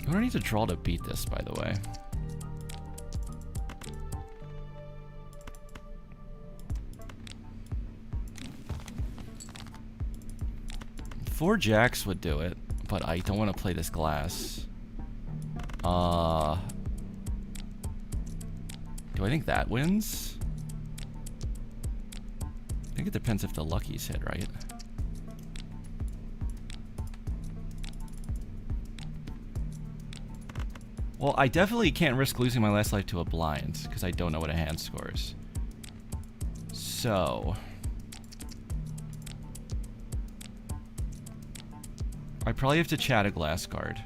I don't need to draw to beat this, by the way. Four jacks would do it, but I don't want to play this glass. Do I think that wins? I think it depends if the luckies hit, right? Well, I definitely can't risk losing my last life to a blind, because I don't know what a hand scores. So I probably have to chat a glass card.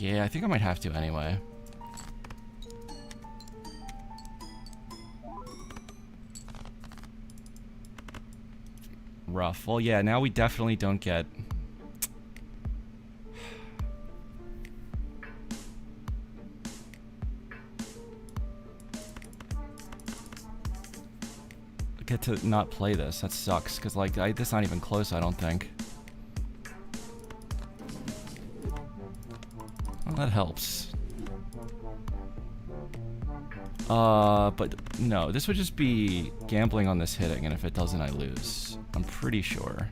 Yeah, I think I might have to anyway. Rough. Well, yeah, now we definitely don't get... get to not play this. That sucks, because, like, this is not even close, I don't think. Well, that helps. But no, this would just be gambling on this hitting, and if it doesn't, I lose. I'm pretty sure.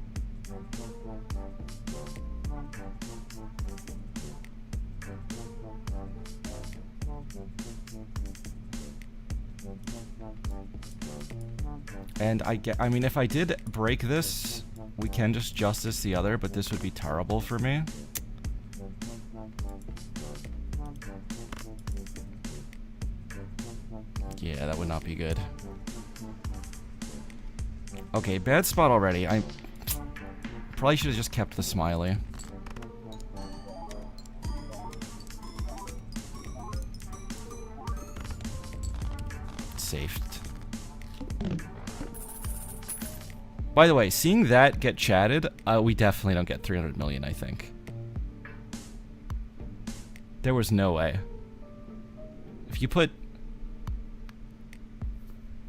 And I mean, if I did break this, we can just justice the other, but this would be terrible for me. Yeah, that would not be good. Okay, bad spot already. I probably should have just kept the smiley. Saved. By the way, seeing that get chatted, we definitely don't get 300 million, I think. There was no way. If you put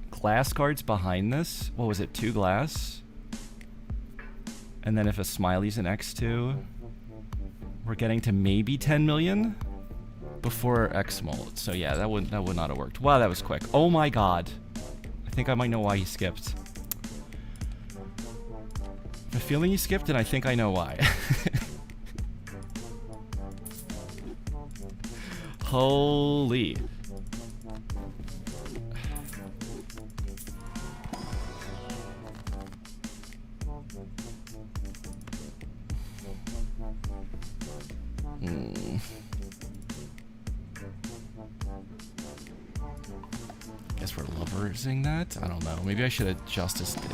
glass cards behind this, what was it, 2 glass? And then if a smiley's an X2, we're getting to maybe 10 million before X mold. So yeah, that would not have worked. Wow, that was quick. Oh my god. I think I might know why he skipped. I have a feeling he skipped, and I think I know why. Holy. Guess we're loversing that? I don't know. Maybe I should have justiced it.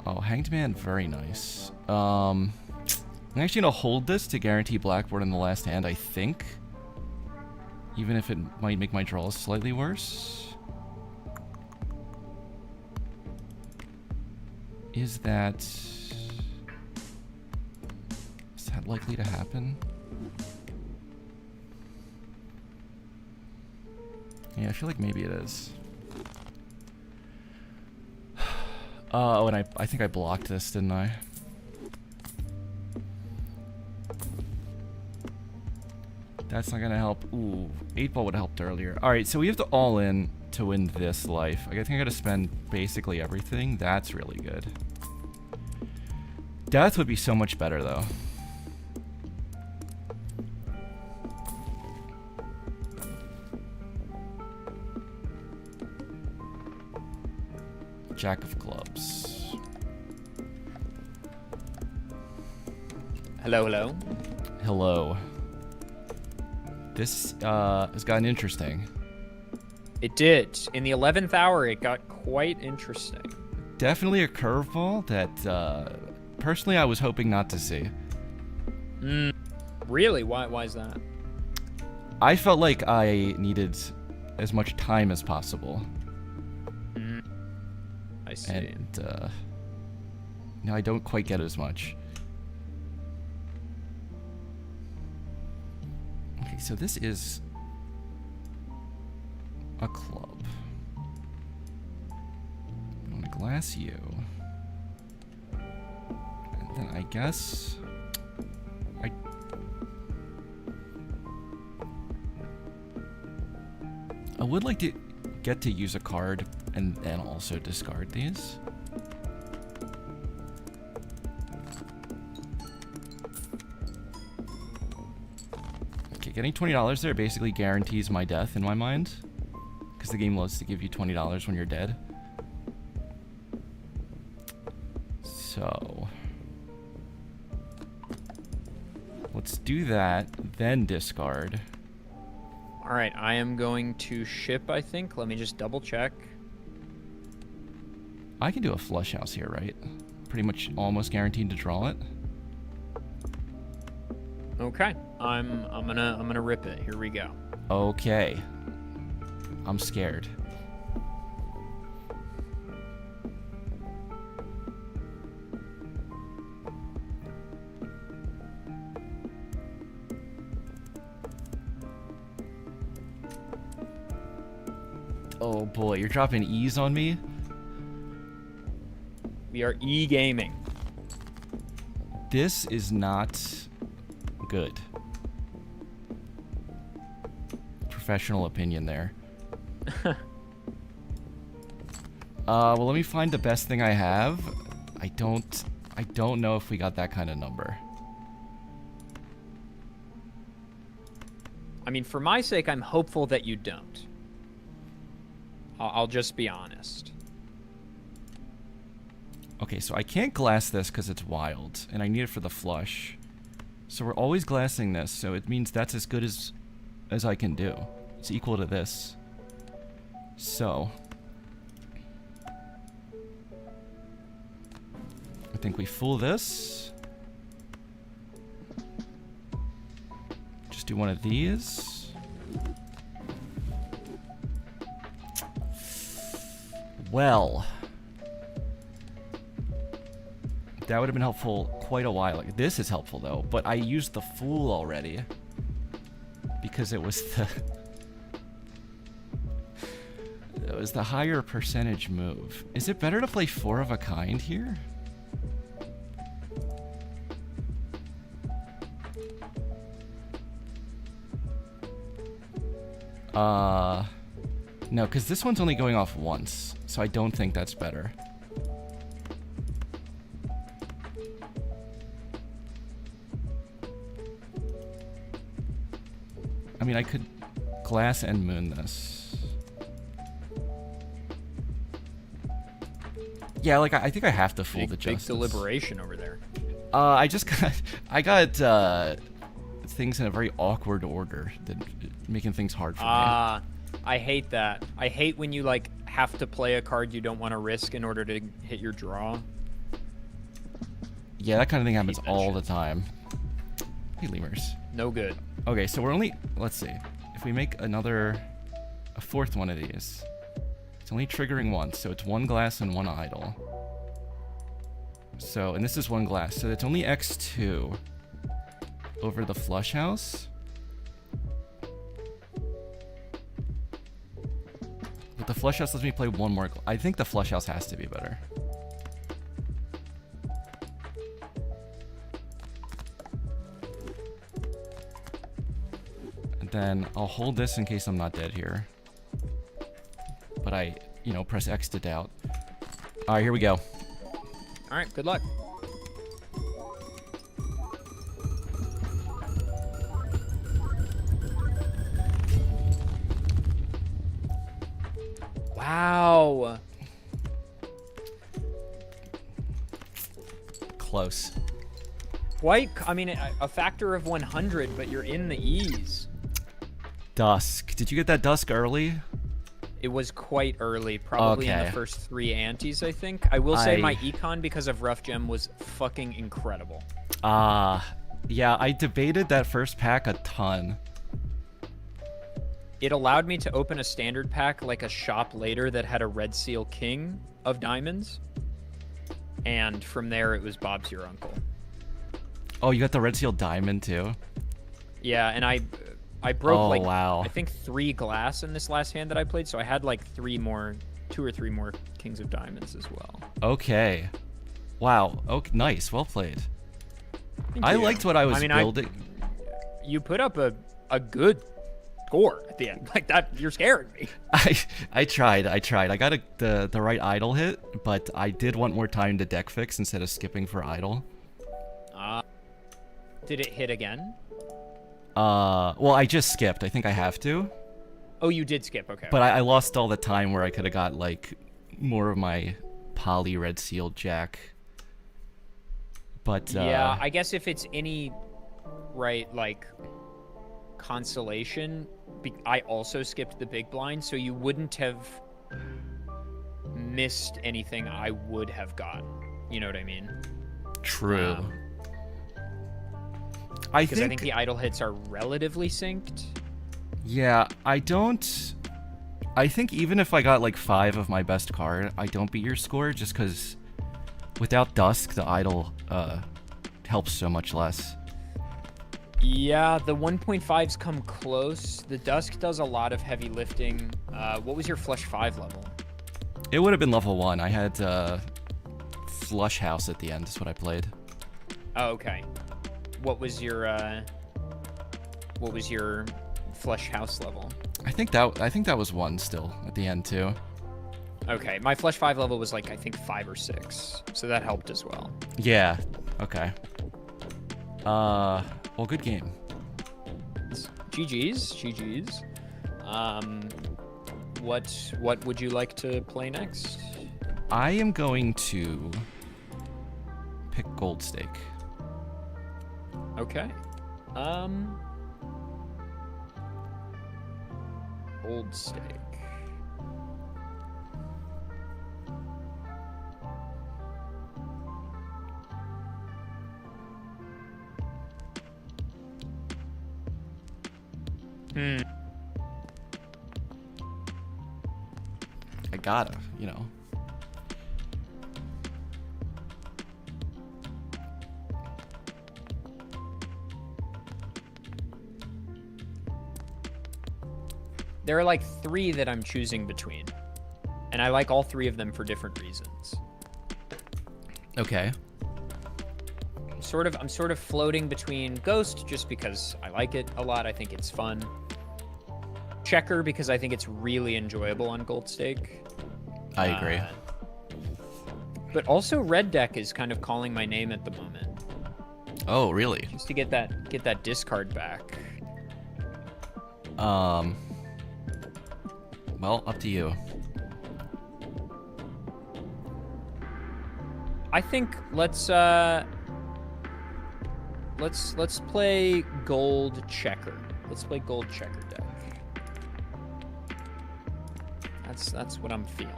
Oh, Hanged Man, very nice. I'm actually gonna hold this to guarantee blackboard in the last hand, I think. Even if it might make my draws slightly worse. Is that likely to happen? Yeah, I feel like maybe it is. Oh, and I think I blocked this, didn't I? That's not gonna help. Ooh, 8-ball would have helped earlier. Alright, so we have to all in to win this life. I think I gotta spend basically everything. That's really good. Death would be so much better, though. Jack of clubs. Hello, hello. Hello. This has gotten interesting. It did. In the 11th hour, it got quite interesting. Definitely a curveball that, personally, I was hoping not to see. Really? Why is that? I felt like I needed as much time as possible. I see. And, no, I don't quite get as much. Okay, so this is a club. I'm gonna glass you. And then I guess I would like to get to use a card and then also discard these. Okay, getting $20 there basically guarantees my death in my mind, because the game loves to give you $20 when you're dead. So let's do that, then discard. All right, I am going to ship, I think. Let me just double check. I can do a flush house here, right? Pretty much almost guaranteed to draw it. Okay. I'm gonna rip it. Here we go. Okay. I'm scared. Oh boy, you're dropping E's on me? We are e-gaming. This is not good. Professional opinion there. Well, let me find the best thing I have. I don't know if we got that kind of number. I mean, for my sake, I'm hopeful that you don't. I'll just be honest. Okay, so I can't glass this because it's wild, and I need it for the flush. So we're always glassing this, so it means that's as good as I can do. It's equal to this. So I think we fool this. Just do one of these. Well, that would have been helpful quite a while ago. This is helpful though, but I used the fool already because it was the higher percentage move. Is it better to play 4 of a kind here? No, because this one's only going off once, so I don't think that's better. I mean, I could glass and moon this. Yeah, like, I think I have to fool the justice. Big deliberation over there. I got things in a very awkward order, that making things hard for me. I hate that. I hate when you, like, have to play a card you don't want to risk in order to hit your draw. Yeah, that kind of thing happens all the time. Hey, lemurs. No good. Okay, so we're only... Let's see. If we make a 4th one of these, it's only triggering once, so it's 1 glass and 1 idle. So, and this is 1 glass, so it's only X2 over the flush house. But the flush house lets me play 1 more. I think the flush house has to be better. And then I'll hold this in case I'm not dead here. But I, press X to doubt. Alright, here we go. Alright, good luck. Wow. Close. Quite, I mean, a factor of 100, but you're in the E's. Dusk. Did you get that dusk early? It was quite early, probably in the first 3 antes, I think. I will say my econ, because of Rough Gem, was fucking incredible. Yeah, I debated that first pack a ton. It allowed me to open a standard pack like a shop later that had a Red Seal King of diamonds. And from there, it was Bob's Your Uncle. Oh, you got the Red Seal Diamond, too? Yeah, and I broke, wow. I think 3 glass in this last hand that I played, so I had, like, 2 or 3 more Kings of Diamonds as well. Okay. Wow. Okay, nice. Well played. I liked what I was building. You put up a good score at the end. Like, that, you're scaring me. I tried. I got the right idle hit, but I did want more time to deck fix instead of skipping for idle. Did it hit again? Well, I just skipped. I think I have to. Oh, you did skip. Okay. But I lost all the time where I could have got, like, more of my poly Red Seal Jack. But, yeah, I guess if it's any, right, like, consolation, I also skipped the big blind, so you wouldn't have missed anything I would have gotten. You know what I mean? True. Because I think the idle hits are relatively synced. Yeah, I don't... I think even if I got like 5 of my best card, I don't beat your score just because without Dusk, the idle helps so much less. Yeah, the 1.5s come close. The Dusk does a lot of heavy lifting. What was your Flush 5 level? It would have been level 1. I had Flush House at the end is what I played. Oh, okay. What was your Flush House level? I think that was 1 still at the end too. Okay, my Flush 5 level was like I think 5 or 6, so that helped as well. Yeah. Okay. Well, good game. GG's. What would you like to play next? I am going to pick Gold Stake. Okay. Gold Stake. I gotta, you know. There are like 3 that I'm choosing between, and I like all 3 of them for different reasons. Okay. I'm sort of floating between Ghost just because I like it a lot. I think it's fun. Checker because I think it's really enjoyable on Gold Stake. I agree. But also Red Deck is kind of calling my name at the moment. Oh, really? Just to get that discard back. Well, up to you. I think let's play Gold Checker. Let's play Gold Checker deck. That's what I'm feeling.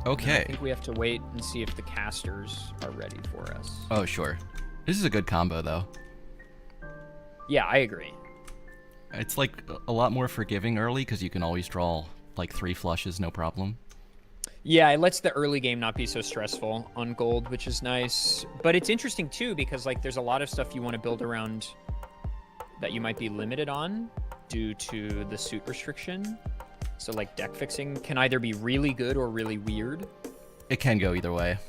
Okay. I think we have to wait and see if the casters are ready for us. Oh, sure. This is a good combo, though. Yeah, I agree. It's like a lot more forgiving early because you can always draw like 3 flushes, no problem. Yeah, it lets the early game not be so stressful on Gold, which is nice. But it's interesting too because like there's a lot of stuff you want to build around that you might be limited on due to the suit restriction. So like deck fixing can either be really good or really weird. It can go either way.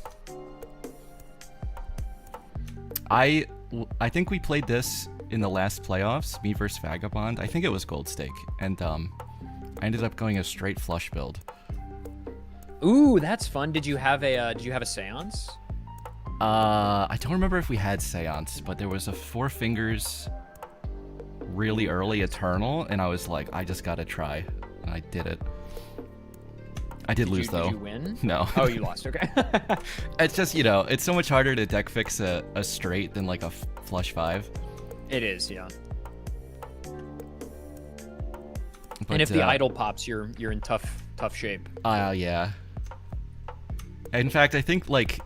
I think we played this in the last playoffs, me versus Vagabond. I think it was Gold Stake, and I ended up going a straight flush build. Ooh, that's fun. Did you have a seance? I don't remember if we had seance, but there was a 4 fingers really early eternal, and I was like, I just gotta try. And I did it. I did lose, though. Did you win? No. Oh, you lost. Okay. It's just, you know, it's so much harder to deck fix a straight than like a flush 5. It is, yeah. But, and if the idol pops, you're in tough shape. Yeah. In fact, I think like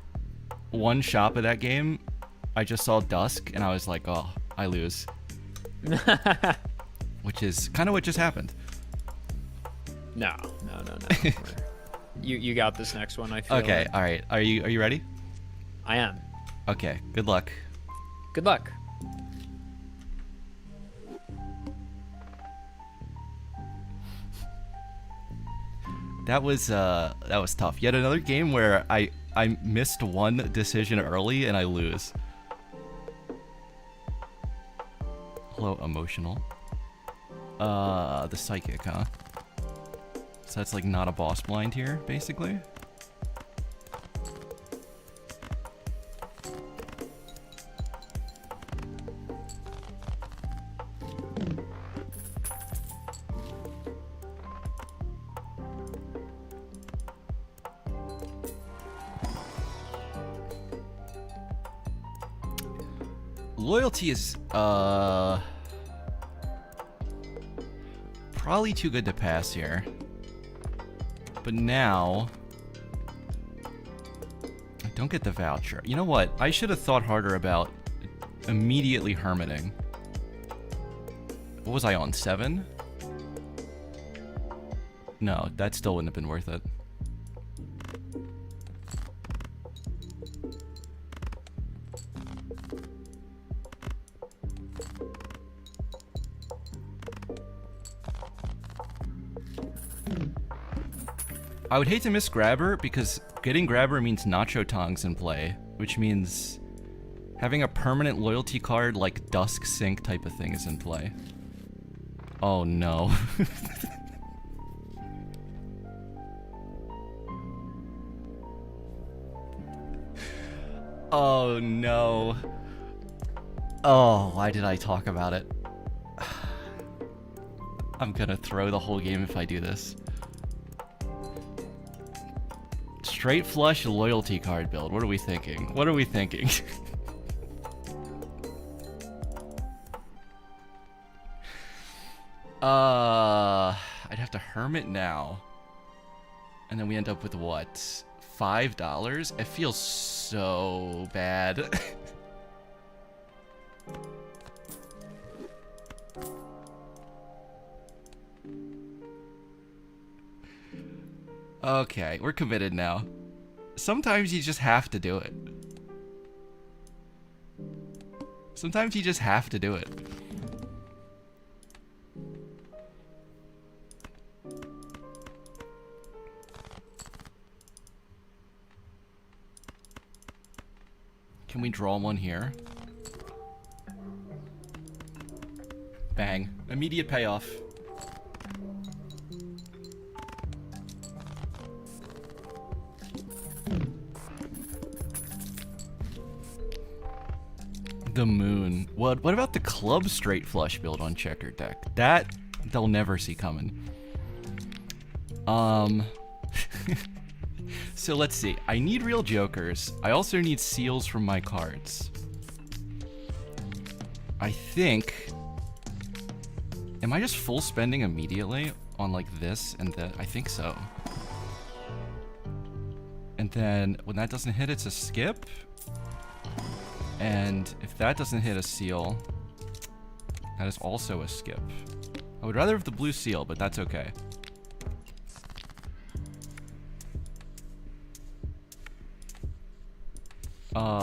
one shot of that game, I just saw Dusk, and I was like, oh, I lose. Which is kind of what just happened. No. You got this next one, I feel. Okay, all right. Are you ready? I am. Okay, good luck. Good luck. That was tough. Yet another game where I missed one decision early and I lose. Hello, emotional. The psychic, huh? So that's like not a boss blind here, basically. Loyalty is probably too good to pass here. But now I don't get the voucher. You know what? I should have thought harder about immediately hermiting. What was I on, 7? No, that still wouldn't have been worth it. I would hate to miss Grabber, because getting Grabber means Nacho Tongs in play, which means having a permanent loyalty card like Dusk Sync type of thing is in play. Oh no. Oh no. Oh, why did I talk about it? I'm gonna throw the whole game if I do this. Straight flush loyalty card build. What are we thinking? What are we thinking? I'd have to Hermit now. And then we end up with what? $5? It feels so bad. Okay, we're committed now. Sometimes you just have to do it. Sometimes you just have to do it. Can we draw one here? Bang. Immediate payoff. The moon. What about the club straight flush build on checkered deck? That they'll never see coming. So let's see. I need real jokers. I also need seals from my cards. I think... Am I just full spending immediately on like this and that? I think so. And then when that doesn't hit, it's a skip. And if that doesn't hit a seal, that is also a skip. I would rather have the blue seal, but that's okay.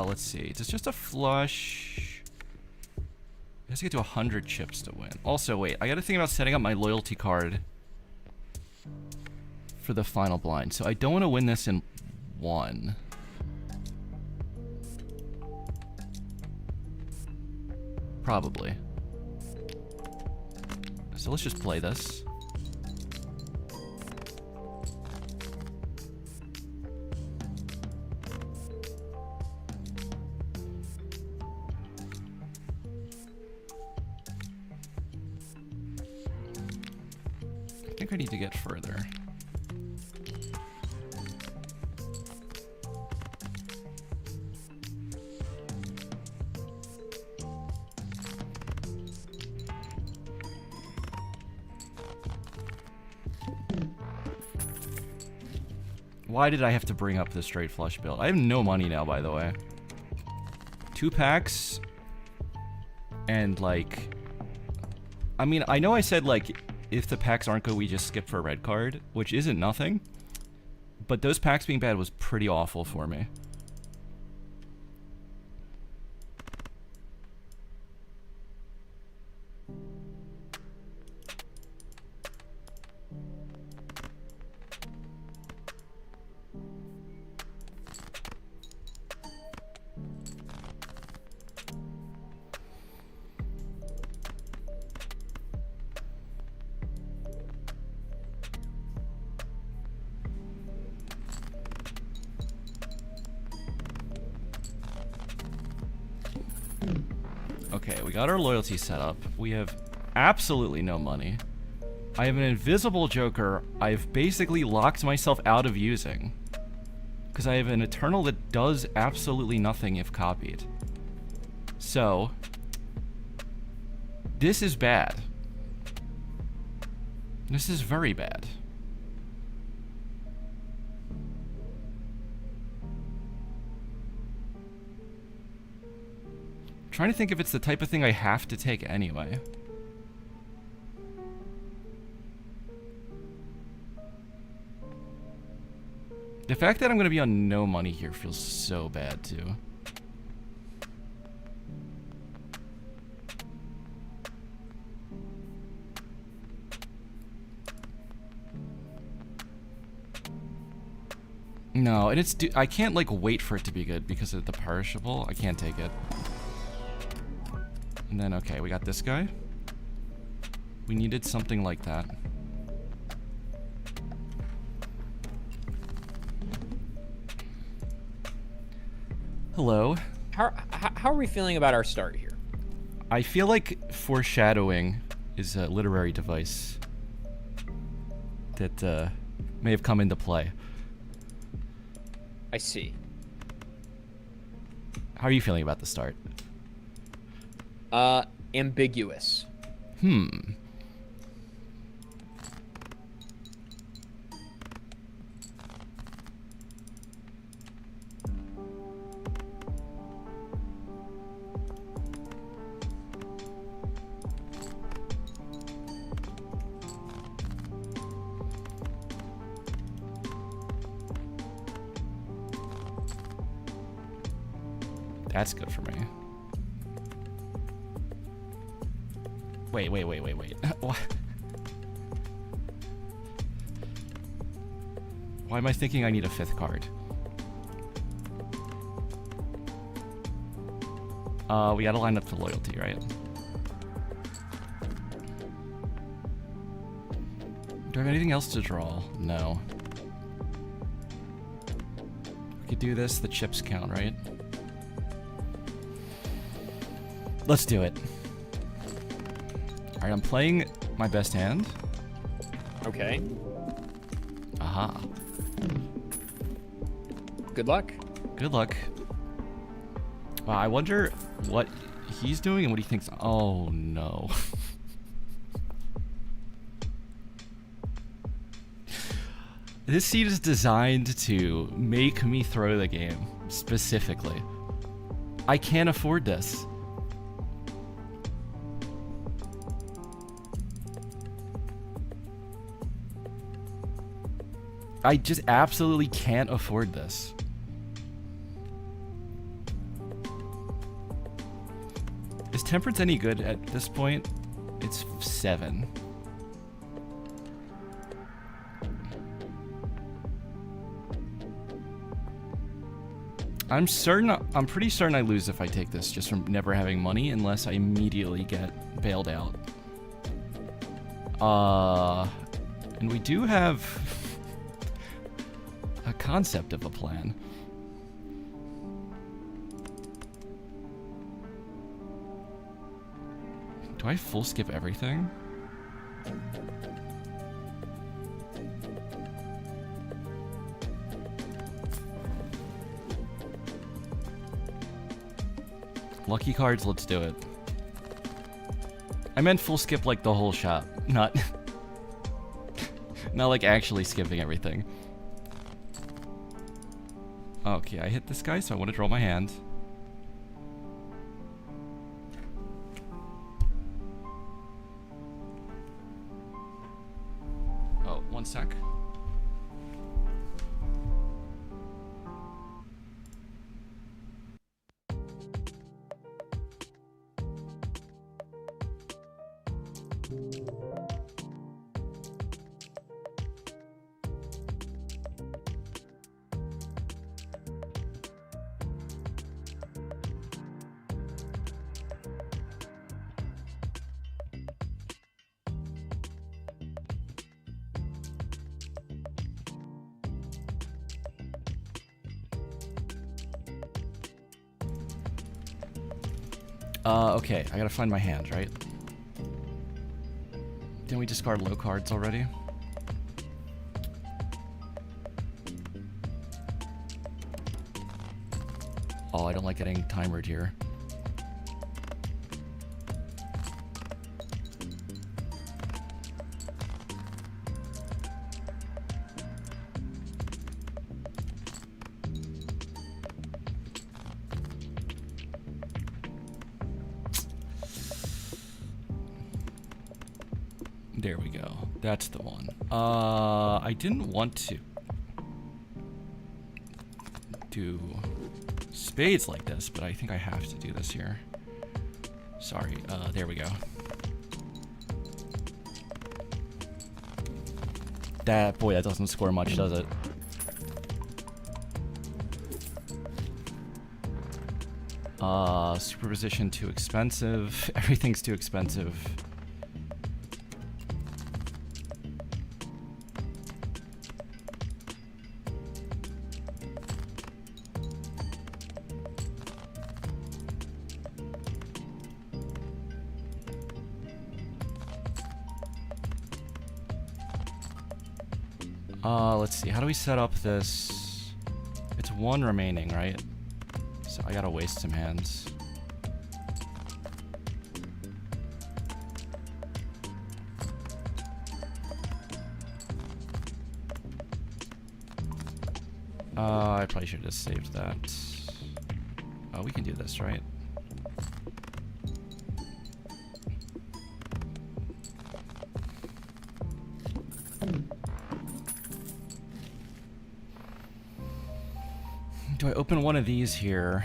Let's see. Does just a flush... It has to get to 100 chips to win. Also, wait. I gotta think about setting up my loyalty card for the final blind. So I don't want to win this in 1. Probably. So let's just play this. I think I need to get further. Why did I have to bring up the straight flush build? I have no money now, by the way. 2 packs. And, like... I mean, I know I said, like, if the packs aren't good, we just skip for a red card, which isn't nothing. But those packs being bad was pretty awful for me. Okay, we got our loyalty set up. We have absolutely no money. I have an invisible joker I've basically locked myself out of using. Because I have an Eternal that does absolutely nothing if copied. So, this is bad. This is very bad. Trying to think if it's the type of thing I have to take anyway. The fact that I'm gonna be on no money here feels so bad too. No, and I can't like wait for it to be good because of the perishable. I can't take it. And then, okay, we got this guy. We needed something like that. Hello. How are we feeling about our start here? I feel like foreshadowing is a literary device that may have come into play. I see. How are you feeling about the start? Ambiguous. That's good for me. Wait. What? Why am I thinking I need a 5th card? We gotta line up the loyalty, right? Do I have anything else to draw? No. We could do this, the chips count, right? Let's do it. Alright, I'm playing my best hand. Okay. Aha. Good luck. Good luck. Wow, I wonder what he's doing and what he thinks. Oh, no. This seed is designed to make me throw the game, specifically. I can't afford this. I just absolutely can't afford this. Is Temperance any good at this point? It's 7. I'm pretty certain I lose if I take this just from never having money unless I immediately get bailed out. And we do have a concept of a plan. Do I full skip everything? Lucky cards, let's do it. I meant full skip like the whole shop, not not like actually skipping everything. Okay, I hit this guy, so I want to draw my hand. Oh, one sec. Okay, I gotta find my hand, right? Didn't we discard low cards already? Oh, I don't like getting timered here. There we go. That's the one. I didn't want to. do spades like this, but I think I have to do this here. Sorry, there we go. Boy, that doesn't score much, does it? Superposition too expensive. Everything's too expensive. Let's see. How do we set up this? It's one remaining, right? So I gotta waste some hands. I probably should have just saved that. Oh, we can do this, right? Do I open one of these here?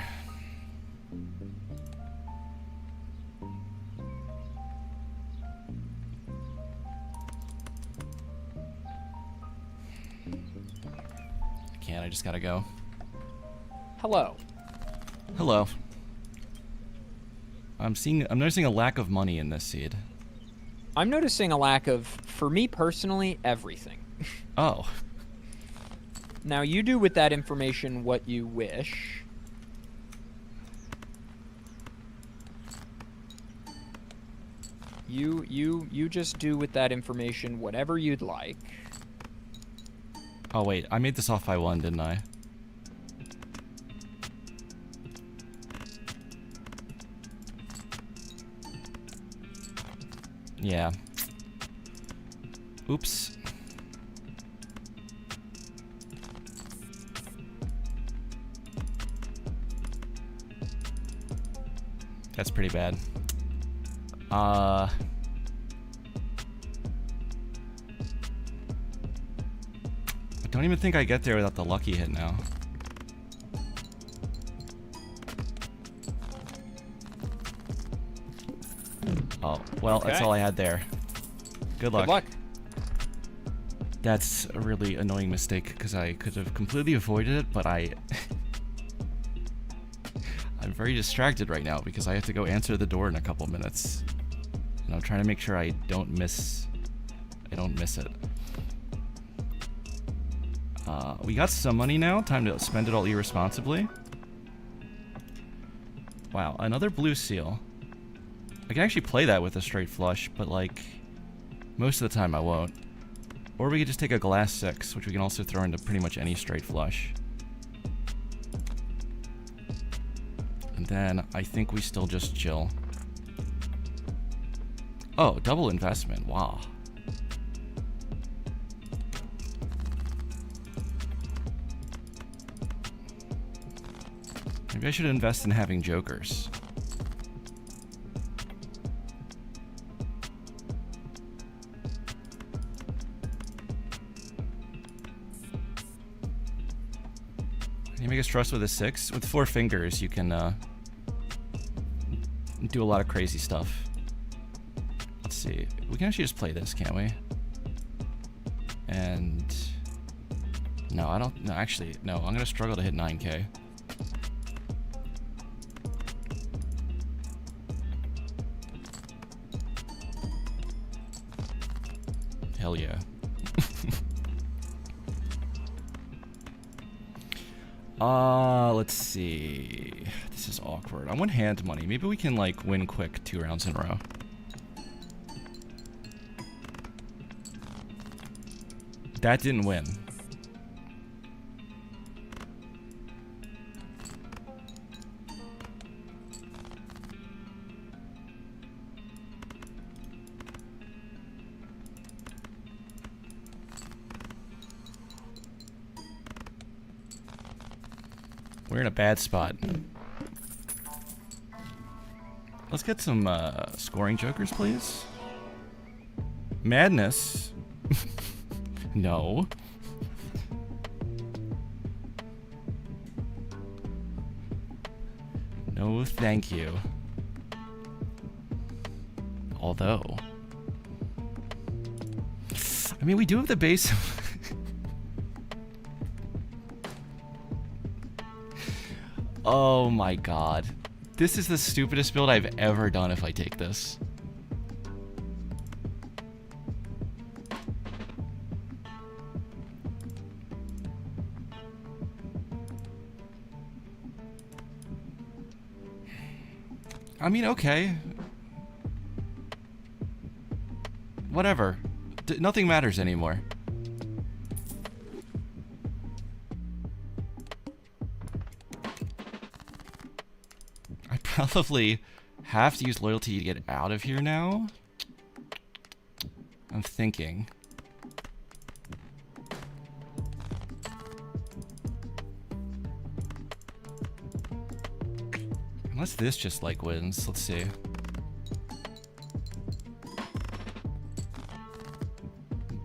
I can't, I just gotta go. Hello. Hello. I'm noticing a lack of money in this seed. I'm noticing a lack of, for me personally, everything. Oh. Now, you do with that information what you wish. You just do with that information whatever you'd like. Oh wait, I made this off by one, didn't I? Yeah. Oops. That's pretty bad. I don't even think I get there without the lucky hit now. Oh, well, Okay. That's all I had there. Good luck. Good luck. That's a really annoying mistake because I could have completely avoided it, but I'm very distracted right now because I have to go answer the door in a couple minutes. And I'm trying to make sure I don't miss it. We got some money now. Time to spend it all irresponsibly. Wow, another blue seal. I can actually play that with a straight flush, but like most of the time I won't. Or we could just take a glass 6, which we can also throw into pretty much any straight flush. And then I think we still just chill. Oh, double investment. Wow. Maybe I should invest in having jokers. Can you make us trust with a 6? With 4 fingers, you can do a lot of crazy stuff. Let's see. We can actually just play this, can't we? And no, I don't. No, actually, no. I'm gonna struggle to hit 9K. Hell yeah. Let's see. This is awkward. I want hand money. Maybe we can like win quick 2 rounds in a row. That didn't win. We're in a bad spot. Let's get some scoring jokers, please. Madness. No. No, thank you. Although, I mean, we do have the base. Oh my god. This is the stupidest build I've ever done if I take this. I mean, okay. Whatever. Nothing matters anymore. I probably have to use loyalty to get out of here now. I'm thinking. Unless this just like wins. Let's see.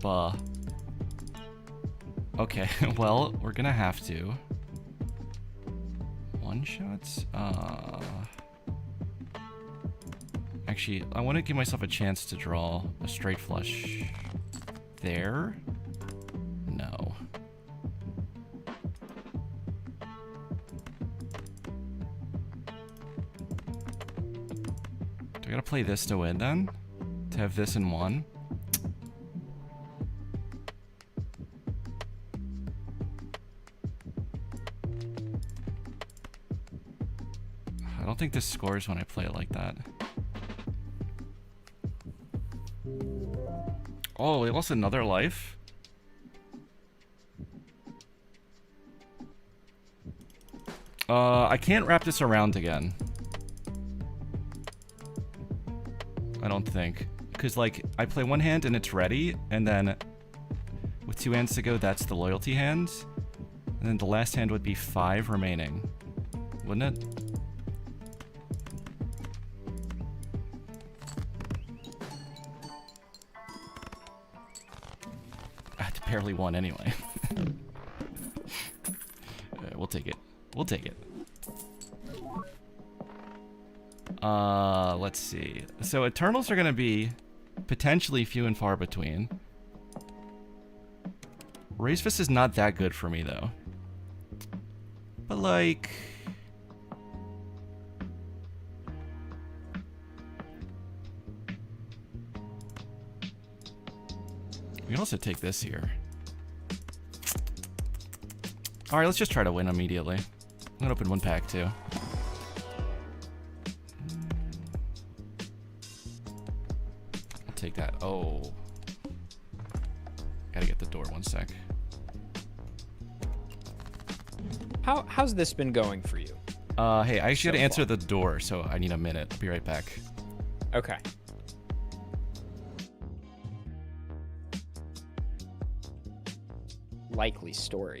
Buh. Okay, well, we're gonna have to. One shots? Actually, I want to give myself a chance to draw a straight flush there. No. Do I gotta play this to win then? To have this in one? I don't think this scores when I play it like that. Oh, we lost another life? I can't wrap this around again. I don't think. Because, like, I play one hand and it's ready, and then with 2 hands to go, that's the loyalty hand. And then the last hand would be 5 remaining. Wouldn't it? Barely won anyway. We'll take it. We'll take it. Let's see. So Eternals are gonna be potentially few and far between. Raise Fist is not that good for me though. But like, we can also take this here. Alright, let's just try to win immediately. I'm gonna open one pack too. I'll take that. Oh. Gotta get the door, one sec. How's this been going for you? Hey, I actually gotta answer far? the door, so I need a minute. I'll be right back. Okay. Likely story.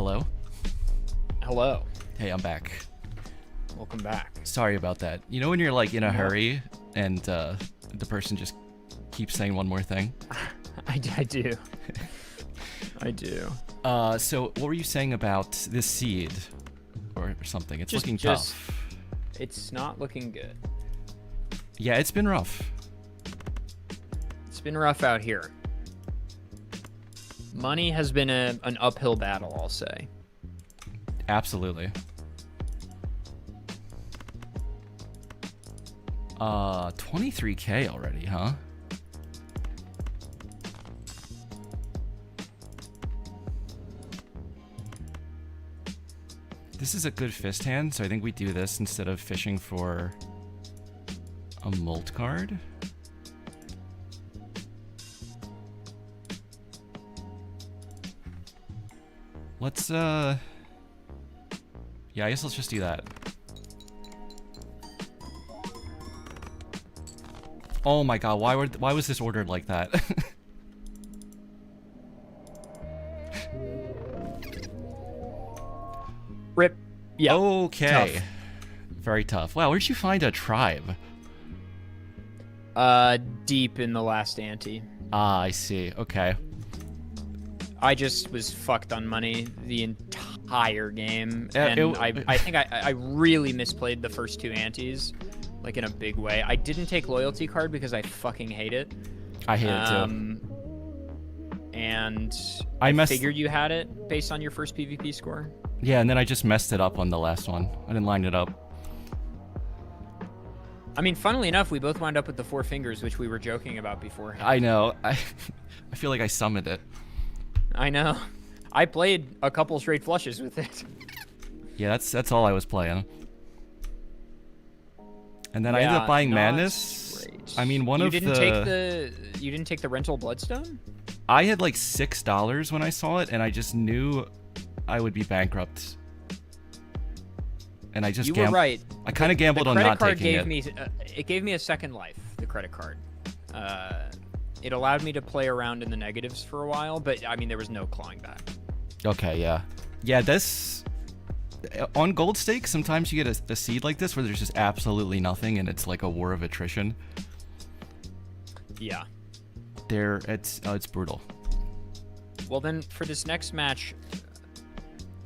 Hello? Hello. Hey, I'm back. Welcome back. Sorry about that. You know when you're like in a hurry and the person just keeps saying one more thing? I do. I do. So what were you saying about this seed or something? It's looking tough. It's not looking good. Yeah, it's been rough. It's been rough out here. Money has been an uphill battle, I'll say. Absolutely. 23K already, huh? This is a good fist hand, so I think we do this instead of fishing for a molt card. Let's, yeah, I guess let's just do that. Oh my god, why was this ordered like that? Rip. Yeah. Okay. Tough. Very tough. Wow, where'd you find a tribe? Deep in the last ante. Ah, I see. Okay. I just was fucked on money the entire game, Yeah, and I think I really misplayed the first two antes, like in a big way. I didn't take loyalty card because I fucking hate it. I hate it too. And I figured you had it based on your first PvP score. Yeah, and then I just messed it up on the last one. I didn't line it up. I mean, funnily enough, we both wound up with the 4 fingers, which we were joking about before. I know. I feel like I summoned it. I know. I played a couple straight flushes with it. Yeah, that's all I was playing. And then I ended up buying Madness. Great. I mean, you didn't take the rental Bloodstone? I had like $6 when I saw it, and I just knew I would be bankrupt. And I just were right. I kind of gambled on not taking it. It gave me a second life, the credit card. It allowed me to play around in the negatives for a while, but I mean, there was no clawing back. Okay, yeah. Yeah, this... On Gold Stake, sometimes you get a seed like this where there's just absolutely nothing, and it's like a war of attrition. Yeah. It's brutal. Well, then, for this next match,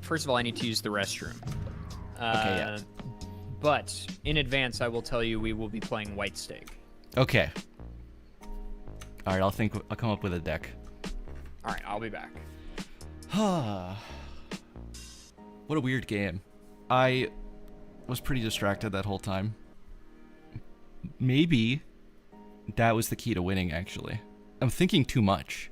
first of all, I need to use the restroom. Okay, yeah. But, in advance, I will tell you we will be playing White Stake. Okay. Alright, I'll come up with a deck. Alright, I'll be back. What a weird game. I was pretty distracted that whole time. Maybe that was the key to winning, actually. I'm thinking too much.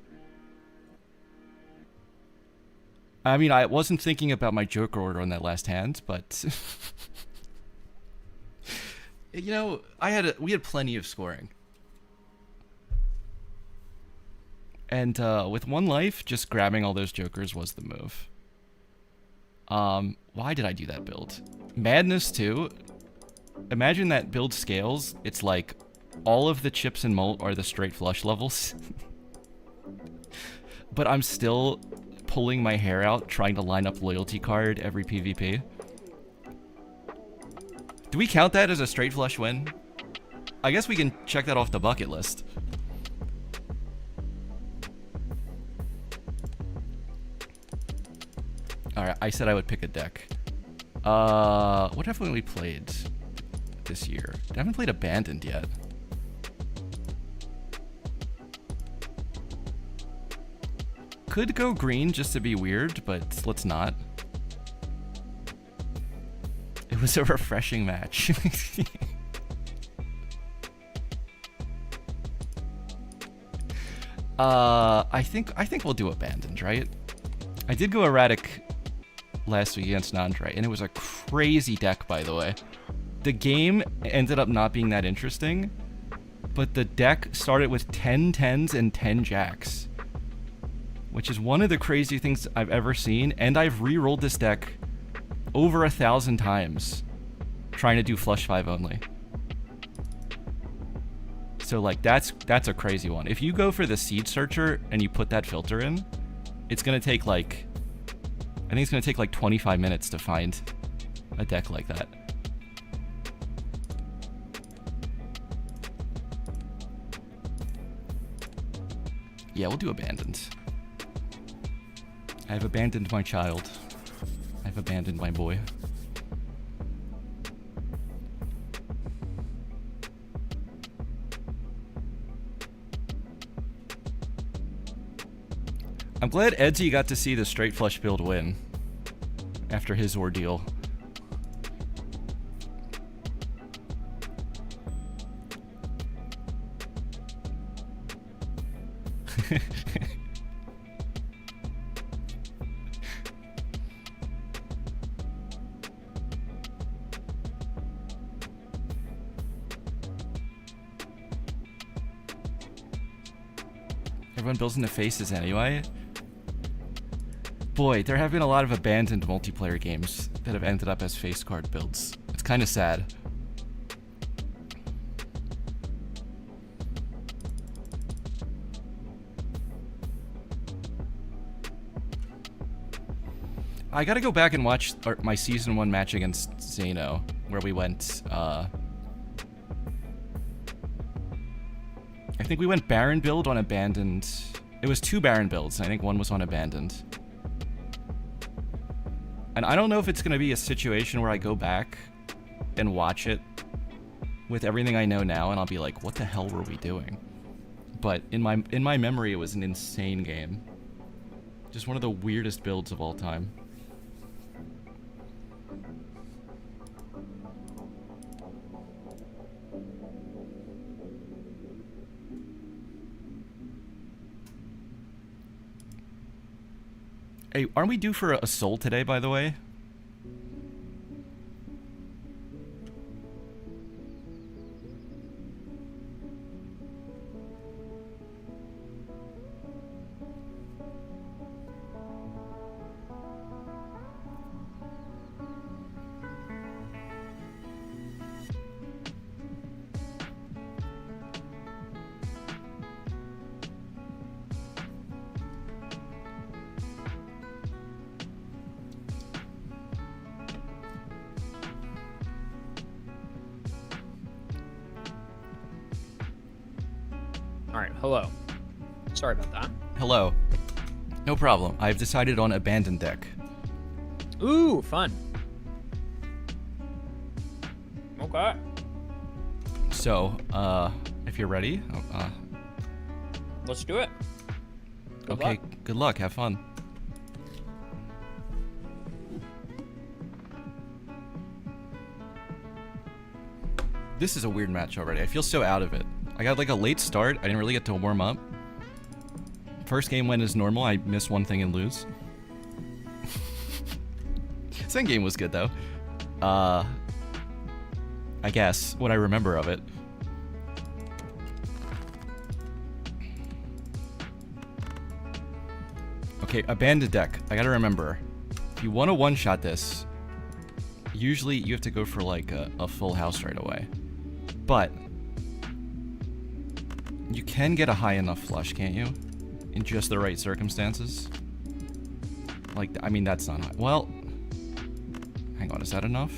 I mean, I wasn't thinking about my Joker order on that last hand, but... you know, we had plenty of scoring. And with one life, just grabbing all those Jokers was the move. Why did I do that build? Madness too. Imagine that build scales. It's like all of the chips and molt are the straight flush levels. But I'm still pulling my hair out trying to line up loyalty card every PvP. Do we count that as a straight flush win? I guess we can check that off the bucket list. Alright, I said I would pick a deck. What haven't we played this year? I haven't played Abandoned yet. Could go green just to be weird, but let's not. It was a refreshing match. I think we'll do Abandoned, right? I did go erratic last week against Nandre, and it was a crazy deck, by the way. The game ended up not being that interesting, but the deck started with 10 10s and 10 jacks, which is one of the crazy things I've ever seen, and I've re-rolled this deck over 1,000 times trying to do flush 5 only. So like that's a crazy one. If you go for the Seed Searcher and you put that filter in, it's gonna take like I think it's gonna take like 25 minutes to find a deck like that. Yeah, we'll do abandoned. I have abandoned my child. I've abandoned my boy. I'm glad Edsy got to see the straight flush build win after his ordeal. Everyone builds into faces anyway. Boy, there have been a lot of abandoned multiplayer games that have ended up as face card builds. It's kind of sad. I gotta go back and watch my Season 1 match against Zeno, where we went, I think we went Baron build on abandoned. It was 2 Baron builds, and I think one was on abandoned. And I don't know if it's going to be a situation where I go back and watch it with everything I know now, and I'll be like, what the hell were we doing? But in my memory, it was an insane game. Just one of the weirdest builds of all time. Hey, aren't we due for a soul today, by the way? Alright, hello. Sorry about that. Hello. No problem. I've decided on abandoned deck. Ooh, fun. Okay. So, if you're ready, Let's do it. Good okay, luck. good luck. Have fun. This is a weird match already. I feel so out of it. I got like a late start. I didn't really get to warm up. First game went as normal. I missed one thing and lose. Second game was good though. I guess what I remember of it. Okay, abandoned deck. I gotta remember. If you want to one-shot this, usually you have to go for like a full house right away. But you can get a high enough flush, can't you? In just the right circumstances. Like, I mean, that's not high. Well, hang on, is that enough?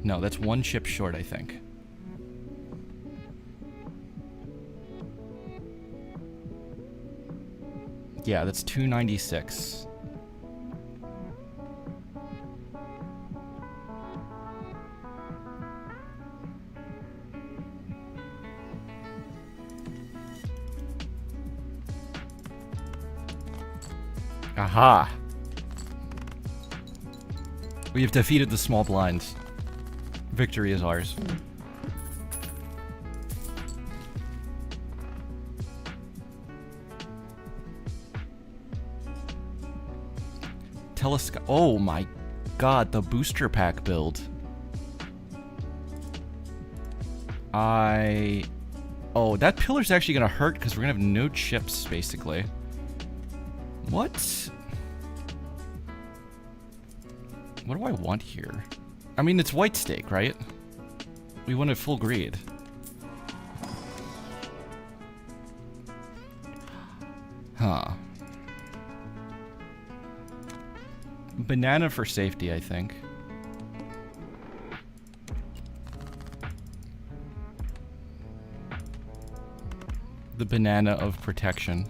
No, that's one chip short, I think. Yeah, that's 296. Aha! We have defeated the small blinds. Victory is ours. Telescope. Oh my god, the booster pack build. Oh, that pillar's actually gonna hurt because we're gonna have no chips, basically. What? What do I want here? I mean, it's white stake, right? We wanted full greed. Huh. Banana for safety, I think. The banana of protection.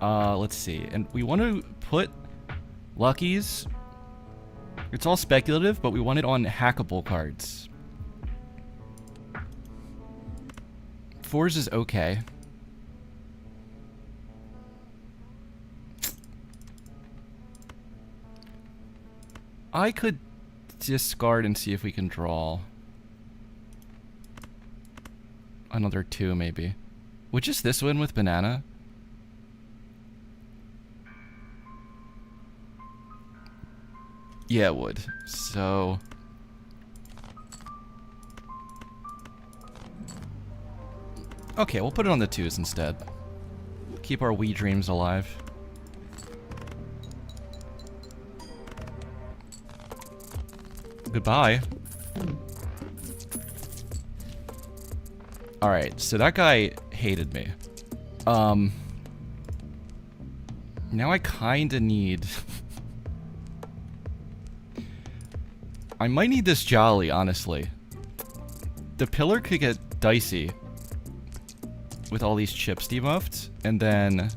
Let's see. And we want to put Lucky's. It's all speculative, but we want it on hackable cards. 4s is okay. I could discard and see if we can draw another 2, maybe. Would just this win with banana? Yeah, it would. So... okay, we'll put it on the 2s instead. Keep our Wii dreams alive. Goodbye. Alright, so that guy hated me. Now I kinda need... I might need this Jolly, honestly. The pillar could get dicey with all these chips debuffed, and then...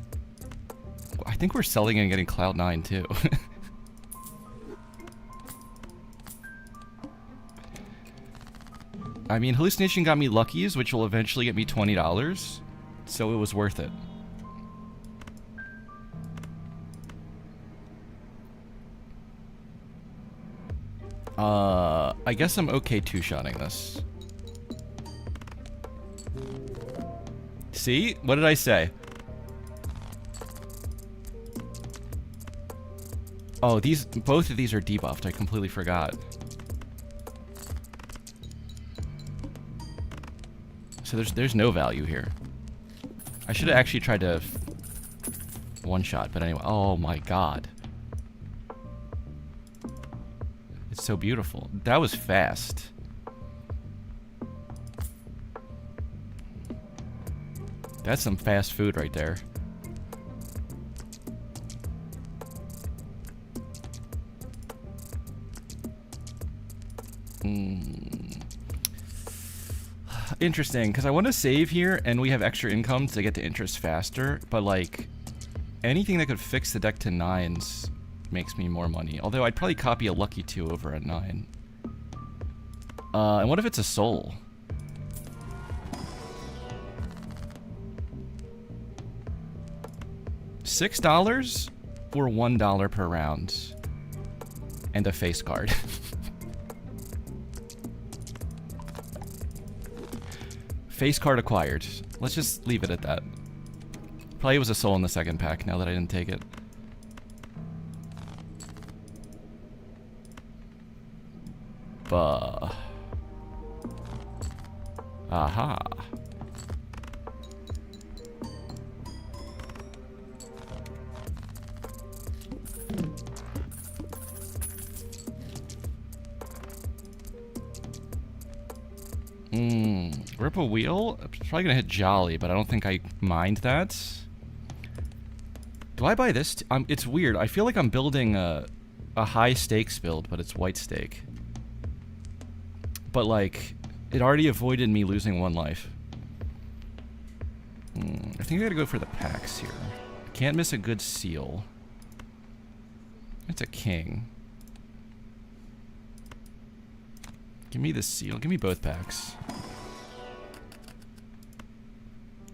I think we're selling and getting Cloud 9 too. I mean, Hallucination got me Luckies, which will eventually get me $20, so it was worth it. I guess I'm okay two-shotting this. See? What did I say? Oh, both of these are debuffed. I completely forgot. So there's no value here. I should have actually tried to one-shot, but anyway. Oh my god. It's so beautiful. That was fast. That's some fast food right there. Interesting, because I want to save here, and we have extra income to get the interest faster, but, like, anything that could fix the deck to 9s makes me more money. Although, I'd probably copy a Lucky 2 over a 9. And what if it's a soul? $6 or $1 per round? And a face card. Face card acquired. Let's just leave it at that. Probably was a soul in the second pack now that I didn't take it. Buh. Aha. Rip a wheel? I'm probably gonna hit Jolly, but I don't think I mind that. Do I buy this? It's weird. I feel like I'm building a high stakes build, but it's white stake. But like, it already avoided me losing 1 life. I think I gotta go for the packs here. Can't miss a good seal. It's a king. Give me the seal. Give me both packs.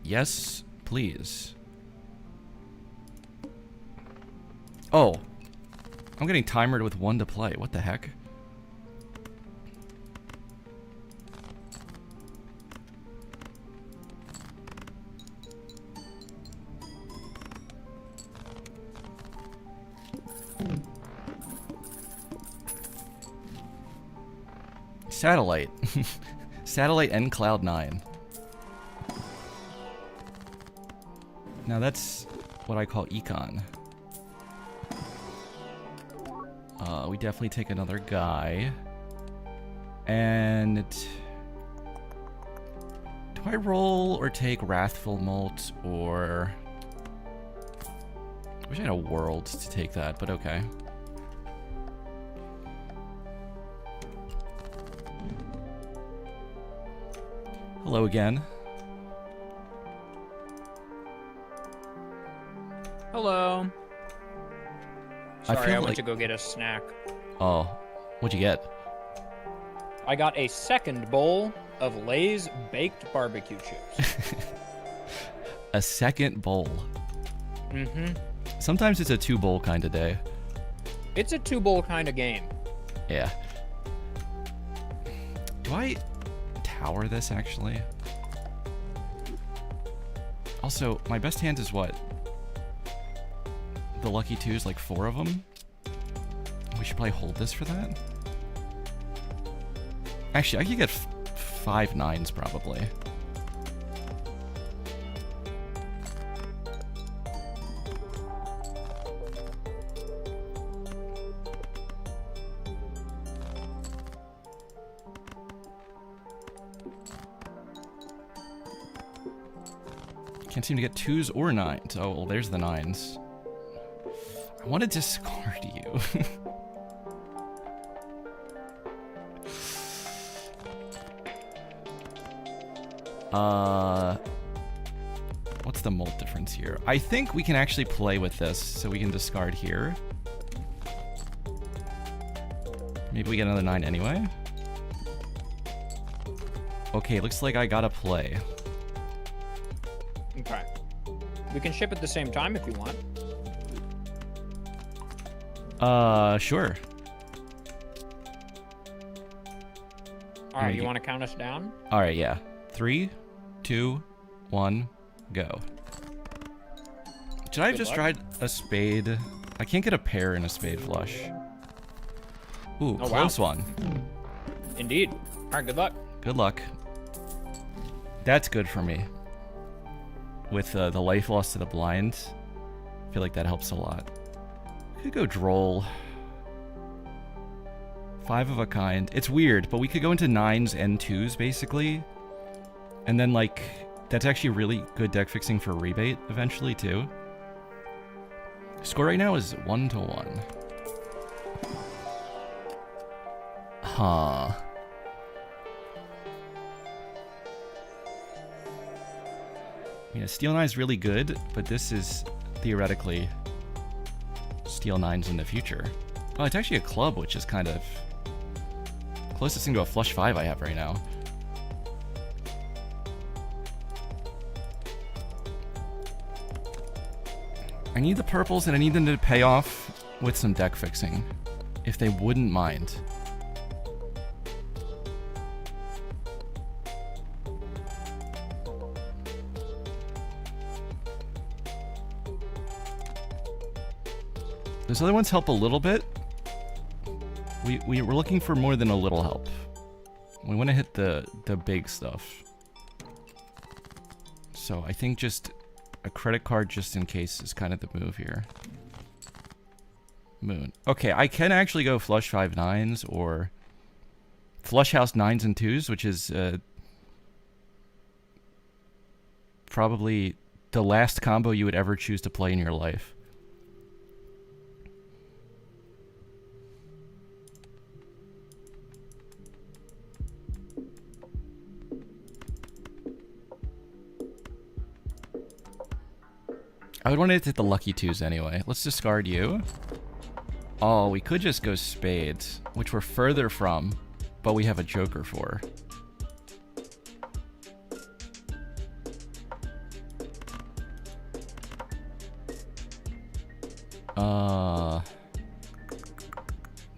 Yes, please. Oh. I'm getting timered with 1 to play. What the heck? Satellite. Satellite and Cloud 9. Now that's what I call econ. We definitely take another guy. And... do I roll or take Wrathful Molt or... I wish I had a world to take that, but okay. Hello again. Hello. Sorry, I went like... to go get a snack. Oh, what'd you get? I got a second bowl of Lay's baked barbecue chips. A second bowl. Mm-hmm. Sometimes it's a 2-bowl kind of day. It's a 2-bowl kind of game. Yeah. Do I tower this, actually? Also, my best hand is what? The lucky 2s, like 4 of them? We should probably hold this for that. Actually, I could get 5 9s, probably. Can't seem to get 2s or 9s. Oh, well, there's the 9s. I want to discard you. What's the molt difference here? I think we can actually play with this, so we can discard here. Maybe we get another 9 anyway. Okay, looks like I gotta play. Okay. We can ship at the same time if you want. Sure. Alright, you want to count us down? Alright, yeah. 3, 2, 1, go. Should I have just tried a spade? I can't get a pair in a spade flush. Ooh, Oh, close wow. one. Indeed. Alright, good luck. Good luck. That's good for me. With the life loss to the blind, I feel like that helps a lot. Could go droll. 5 of a kind. It's weird, but we could go into 9s and 2s, basically. And then, like, that's actually really good deck fixing for rebate, eventually, too. Score right now is 1-1. Huh. I mean, a Steel 9 is really good, but this is theoretically Steel 9s in the future. Oh, it's actually a club, which is kind of closest thing to a flush 5 I have right now. I need the purples, and I need them to pay off with some deck fixing, if they wouldn't mind. Those other ones help a little bit. We're looking for more than a little help. We want to hit the big stuff. So I think just a credit card just in case is kind of the move here. Moon. Okay, I can actually go flush 5 9s or flush house 9s and 2s, which is probably the last combo you would ever choose to play in your life. I would want to hit the lucky 2s anyway. Let's discard you. Oh, we could just go spades, which we're further from, but we have a joker for.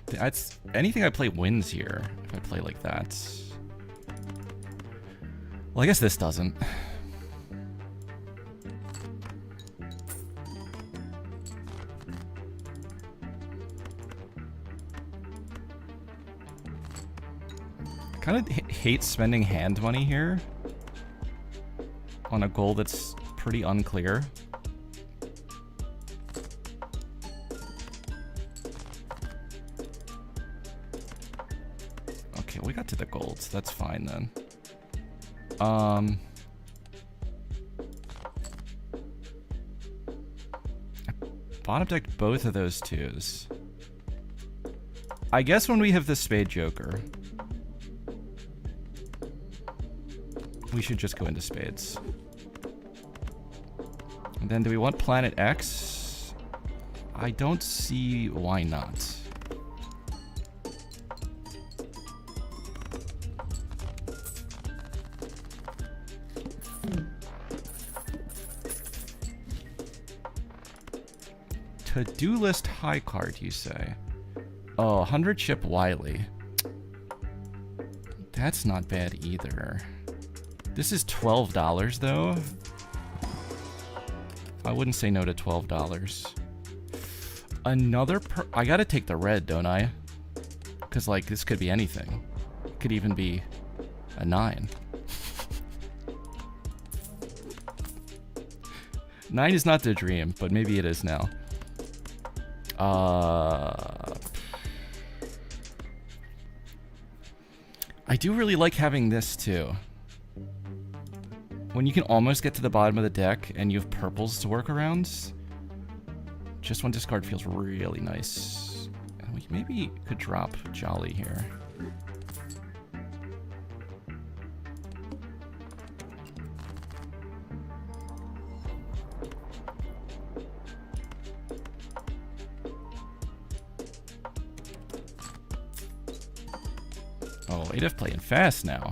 That's anything I play wins here. If I play like that. Well, I guess this doesn't. Kind of hate spending hand money here on a goal that's pretty unclear. Okay, we got to the golds. That's fine then. I bottom decked both of those 2s. I guess when we have the spade joker, we should just go into spades. And then do we want Planet X? I don't see why not. To-do list high card, you say? Oh, 100 chip Wiley. That's not bad either. This is $12 though. I wouldn't say no to $12. Another I gotta take the red, don't I? Because like this could be anything. It could even be a 9. 9 is not the dream, but maybe it is now. I do really like having this too. When you can almost get to the bottom of the deck and you have purples to work around, just one discard feels really nice. And we maybe could drop Jolly here. Oh, Adif playing fast now.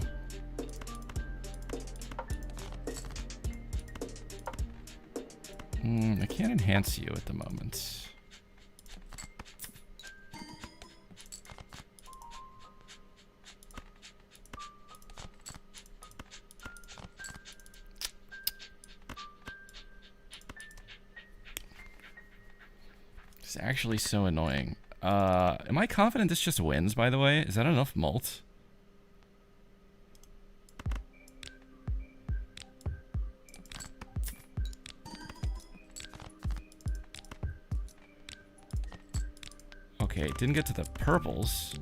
I can't enhance you at the moment. It's actually so annoying. Am I confident this just wins, by the way? Is that enough mult? Okay, didn't get to the purples.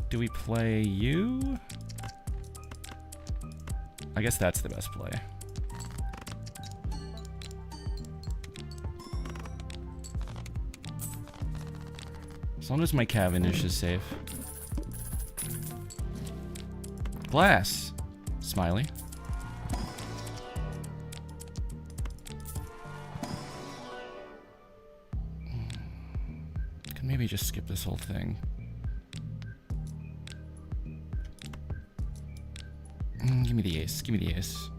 Do we play you? I guess that's the best play. As long as my Cavendish is safe. Glass. Smiley. Can maybe just skip this whole thing. Give me the ace. Give me the ace.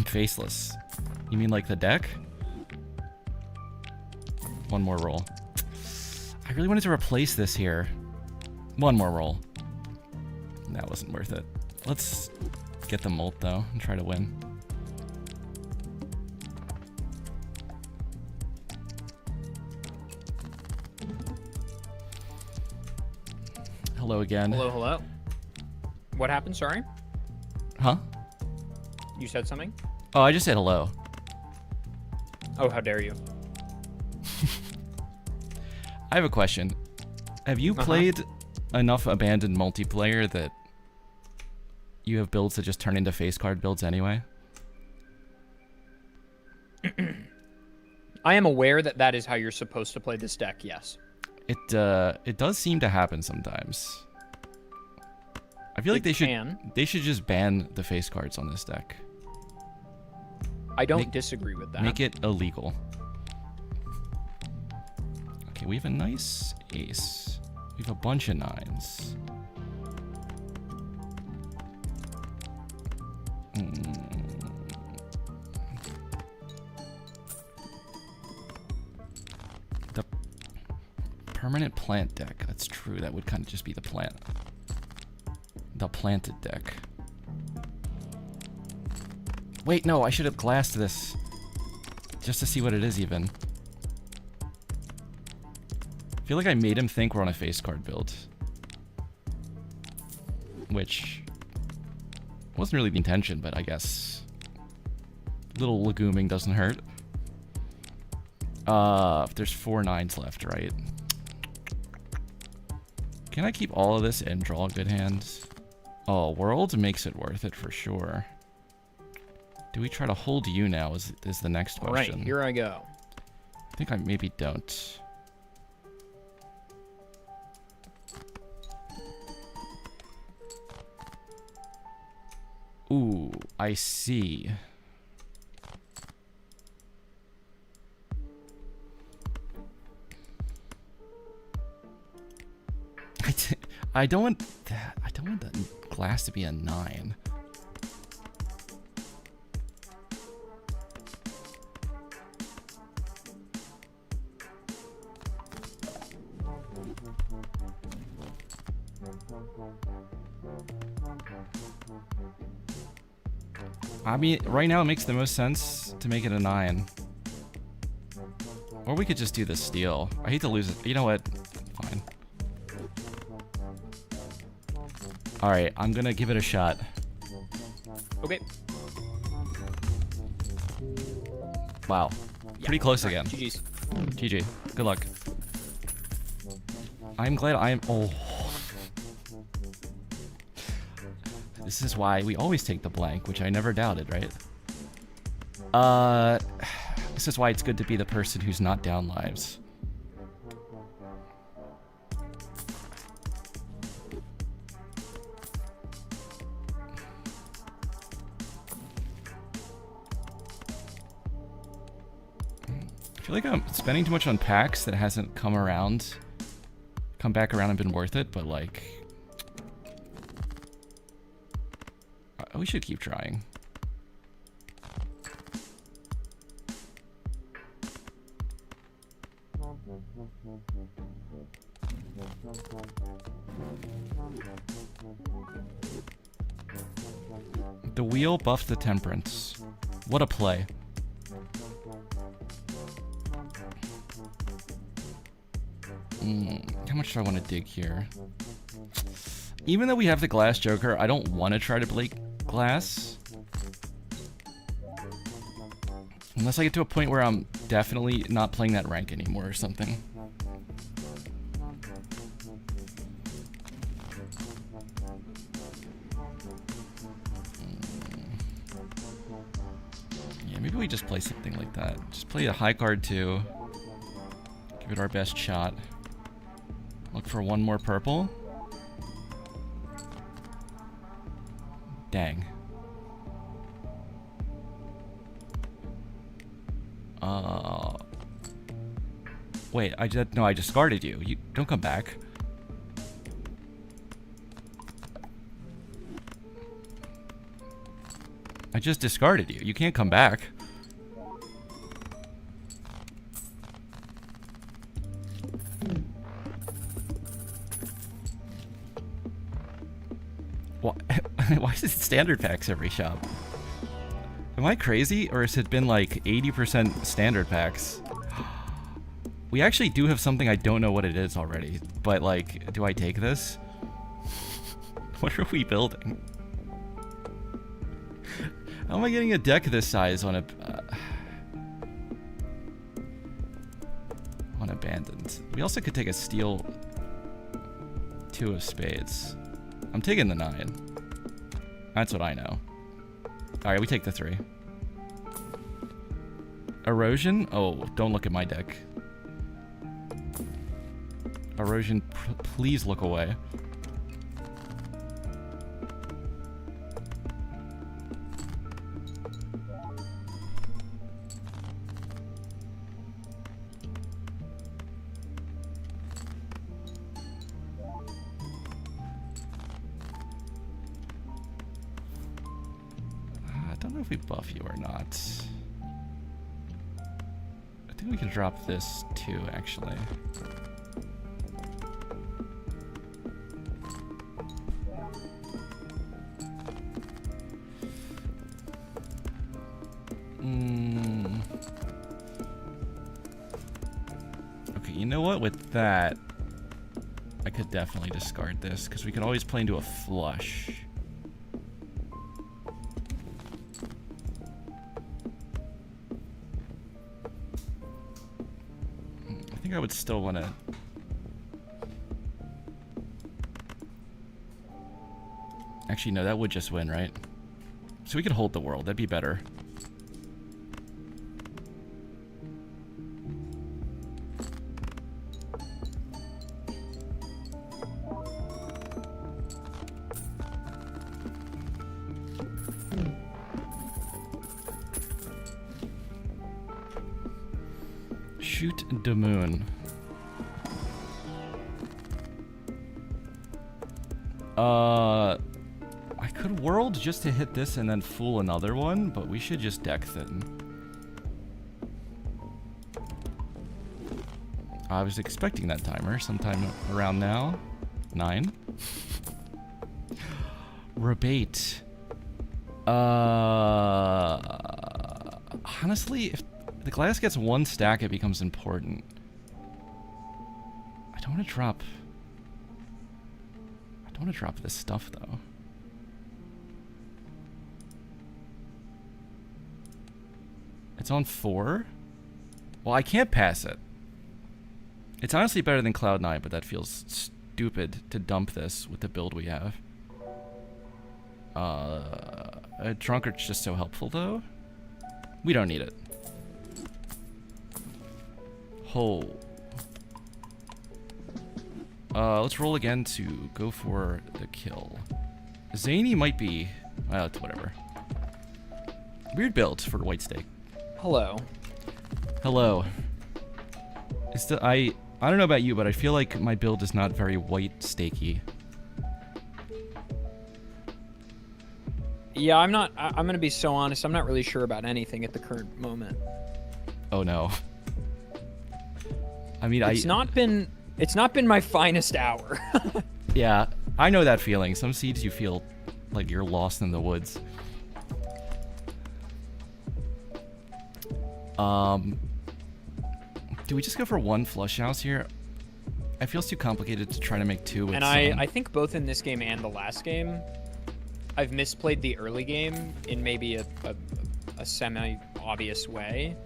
Faceless. You mean like the deck? One more roll. I really wanted to replace this here. One more roll. That wasn't worth it. Let's get the mult though and try to win. Hello again. Hello, hello. What happened? Sorry? Huh? You said something? Oh, I just said hello. Oh, how dare you. I have a question. Have you played enough abandoned multiplayer that you have builds that just turn into face card builds anyway? I am aware that that is how you're supposed to play this deck, yes. It does seem to happen sometimes. I feel like they should just ban the face cards on this deck. I don't disagree with that. Make it illegal. Okay, we have a nice ace. We have a bunch of 9s. The permanent plant deck. That's true. That would kind of just be the plant. The planted deck. Wait, no, I should have glassed this. Just to see what it is even. I feel like I made him think we're on a face card build. Which wasn't really the intention, but I guess little leguming doesn't hurt. There's 4 9s left, right? Can I keep all of this and draw good hands? Oh, World makes it worth it for sure. Do we try to hold you now is the next question. Alright, here I go. I think I maybe don't. Ooh, I see. I don't want that. I don't want the glass to be a 9. I mean, right now it makes the most sense to make it a 9. Or we could just do the steal. I hate to lose it. You know what? Fine. Alright, I'm gonna give it a shot. Okay. Wow. Pretty close again. GG's. GG. Good luck. I'm glad I'm... Oh. This is why we always take the blank, which I never doubted, right? This is why it's good to be the person who's not down lives. I feel like I'm spending too much on packs that hasn't come back around and been worth it, but like... we should keep trying. The wheel buffed the temperance. What a play. How much do I want to dig here? Even though we have the glass joker, I don't want to try to play glass. Unless I get to a point where I'm definitely not playing that rank anymore or something. Yeah, maybe we just play something like that. Just play a high card too. Give it our best shot. Look for one more purple. Dang. Wait, I discarded you. You don't come back. I just discarded you. You can't come back. Why is it standard packs every shop? Am I crazy, or has it been like 80% standard packs? We actually do have something I don't know what it is already, but like, do I take this? What are we building? How am I getting a deck this size on a... on Abandoned? We also could take a Steel 2 of Spades. I'm taking the 9. That's what I know. Alright, we take the 3. Erosion? Oh, don't look at my deck. Erosion, please look away. I don't know if we buff you or not. I think we can drop this too, actually. Okay, you know what? With that, I could definitely discard this, because we can always play into a flush. I think I would still want to... Actually, no, that would just win, right? So we could hold the world. That'd be better. Shoot the moon. I could world just to hit this and then fool another one, but we should just deck thin. I was expecting that timer sometime around now. 9. Rebate. Honestly, if the glass gets 1 stack, it becomes important. I don't want to drop... I don't want to drop this stuff, though. It's on 4? Well, I can't pass it. It's honestly better than Cloud9, but that feels stupid to dump this with the build we have. A Drunkard's just so helpful, though. We don't need it. Oh. Let's roll again to go for the kill. Zany might be... Well, it's whatever. Weird build for White Stake. Hello. Hello. I don't know about you, but I feel like my build is not very White Stakey. Yeah, I'm gonna be so honest, I'm not really sure about anything at the current moment. Oh no. I mean, it's not been my finest hour. Yeah, I know that feeling. Some seeds you feel like you're lost in the woods. Do we just go for 1 flush house here? It feels too complicated to try to make 2 with And some. I think both in this game and the last game, I've misplayed the early game in maybe a semi-obvious way.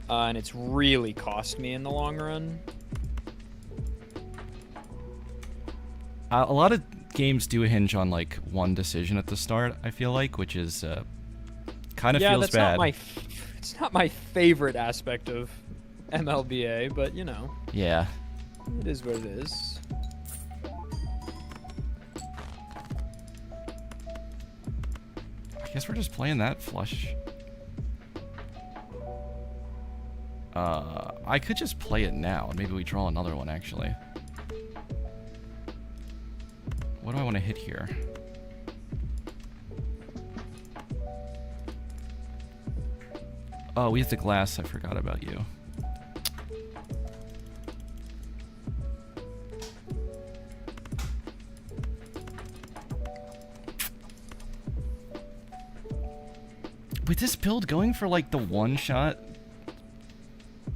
And it's really cost me in the long run. A lot of games do hinge on like 1 decision at the start, I feel like, which is kind of feels bad. It's not my favorite aspect of MLBA, but you know. Yeah. It is what it is. I guess we're just playing that flush. I could just play it now, and maybe we draw another one, actually. What do I want to hit here? Oh, we have the glass. I forgot about you. With this build, going for like the 1 shot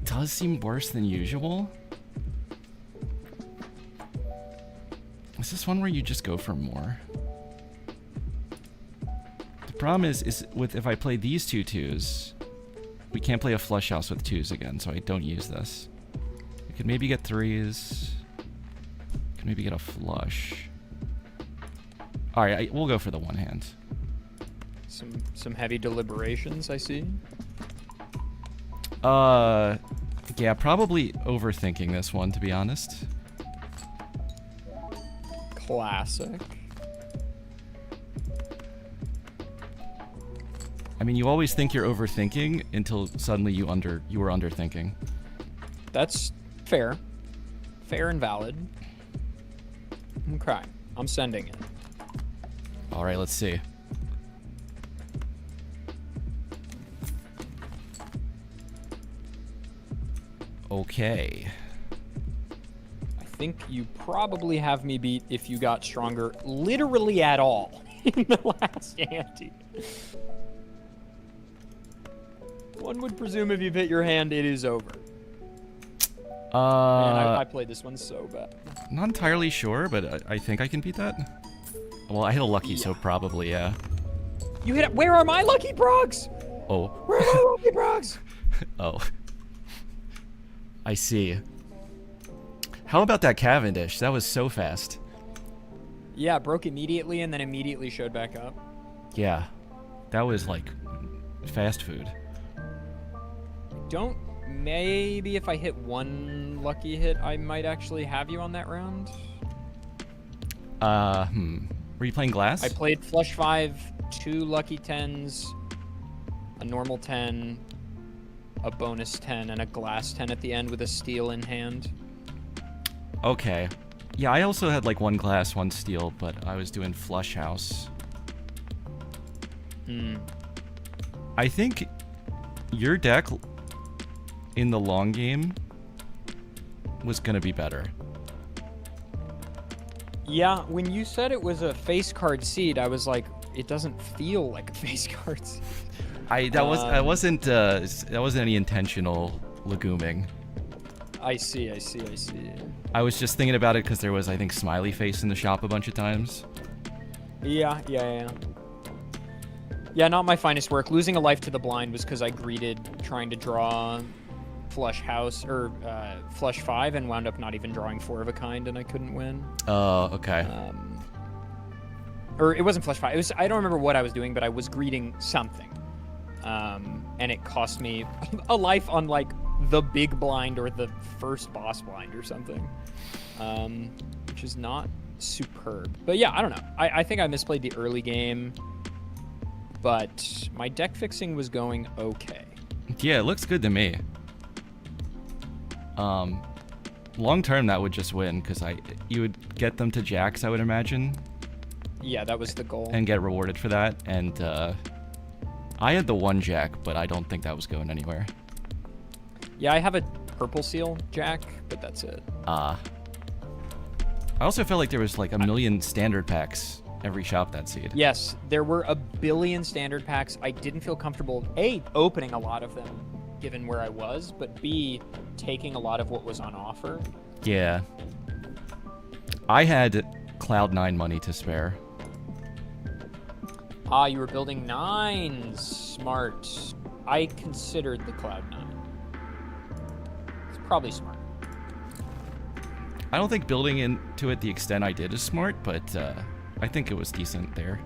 does seem worse than usual. Is this one where you just go for more? The problem is with if I play these 2 2s, we can't play a flush house with 2s again, so I don't use this. We could maybe get 3s. Could maybe get a flush. All right, we'll go for the 1 hand. Some heavy deliberations, I see. Yeah, probably overthinking this one, to be honest. Classic. I mean, you always think you're overthinking until suddenly you were underthinking. That's fair. Fair and valid. Okay, I'm sending it. All right, let's see. Okay. I think you probably have me beat if you got stronger literally at all in the last ante. One would presume if you've hit your hand, it is over. Man, I played this one so bad. Not entirely sure, but I think I can beat that. Well, I hit a lucky, so probably, yeah. You hit it. Where are my lucky progs? Oh. Where are my lucky progs? Oh. I see. How about that Cavendish? That was so fast. Yeah, it broke immediately and then immediately showed back up. Yeah. That was like fast food. Maybe if I hit 1 lucky hit, I might actually have you on that round. Were you playing glass? I played flush 5, 2 lucky 10s, a normal 10, a bonus 10 and a glass 10 at the end with a steel in hand. Okay. Yeah, I also had like one glass, one steel, but I was doing flush house. I think your deck in the long game was gonna be better. Yeah, when you said it was a face card seed, I was like, it doesn't feel like a face card seed. That wasn't any intentional leguming. I see. I was just thinking about it because there was, I think, smiley face in the shop a bunch of times. Yeah. Yeah, not my finest work. Losing a life to the blind was because I greeted trying to draw flush house or flush 5 and wound up not even drawing 4 of a kind, and I couldn't win. Oh, okay. Or it wasn't flush 5. It was, I don't remember what I was doing, but I was greeting something, and it cost me a life on like the big blind or the first boss blind or something, which is not superb. But yeah, I don't know. I think I misplayed the early game, but my deck fixing was going okay. Yeah, it looks good to me. Long term that would just win because you would get them to jacks, I would imagine. Yeah, that was the goal. And get rewarded for that. And I had the 1 jack, but I don't think that was going anywhere. Yeah, I have a purple seal jack, but that's it. I also felt like there was like a million standard packs every shop that seed. Yes, there were a billion standard packs. I didn't feel comfortable, A, opening a lot of them, given where I was, but B, taking a lot of what was on offer. Yeah. I had Cloud9 money to spare. Ah, you were building 9s. Smart. I considered the Cloud9. It's probably smart. I don't think building into it the extent I did is smart, but I think it was decent there.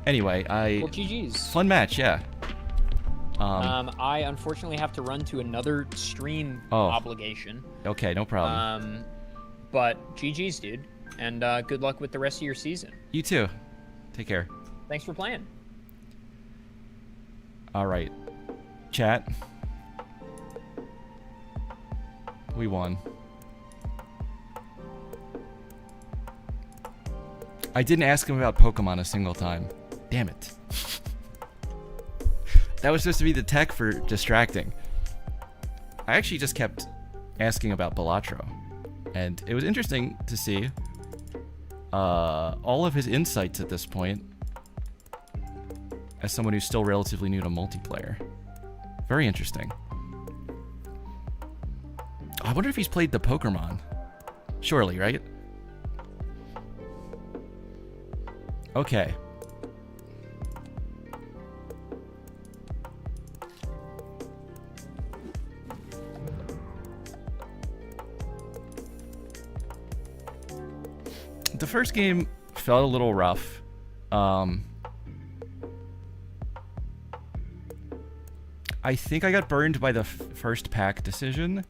Anyway, Well, GG's. Fun match, yeah. I unfortunately have to run to another stream obligation. Okay, no problem. But GG's, dude. And good luck with the rest of your season. You too. Take care. Thanks for playing. All right. Chat. We won. I didn't ask him about Pokemon a single time. Damn it. That was supposed to be the tech for distracting. I actually just kept asking about Balatro. And it was interesting to see all of his insights at this point as someone who's still relatively new to multiplayer. Very interesting. I wonder if he's played the Pokemon. Surely, right? Okay. The first game felt a little rough. I think I got burned by the first pack decision,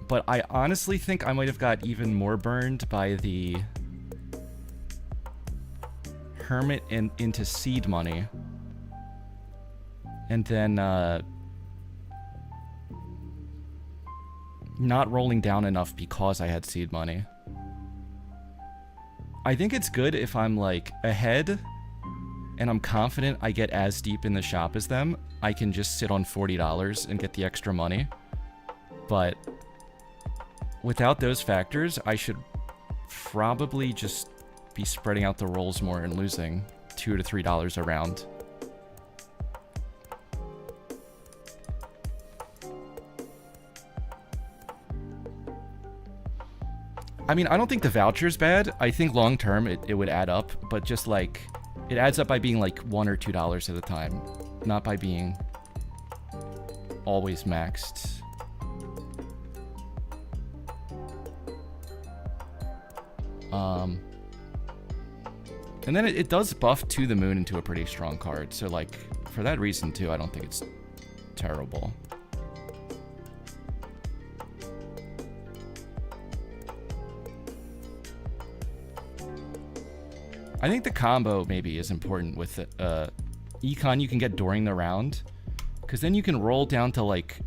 but I honestly think I might have got even more burned by the Hermit into seed money, and then not rolling down enough because I had seed money. I think it's good if I'm like ahead and I'm confident I get as deep in the shop as them, I can just sit on $40 and get the extra money. But without those factors, I should probably just be spreading out the rolls more and losing $2 to $3 a round. I mean, I don't think the voucher's bad. I think long term it would add up, but just like it adds up by being like $1 or $2 at a time, not by being always maxed. And then it does buff To the Moon into a pretty strong card, so like for that reason too, I don't think it's terrible. I think the combo maybe is important with Econ you can get during the round. Because then you can roll down to like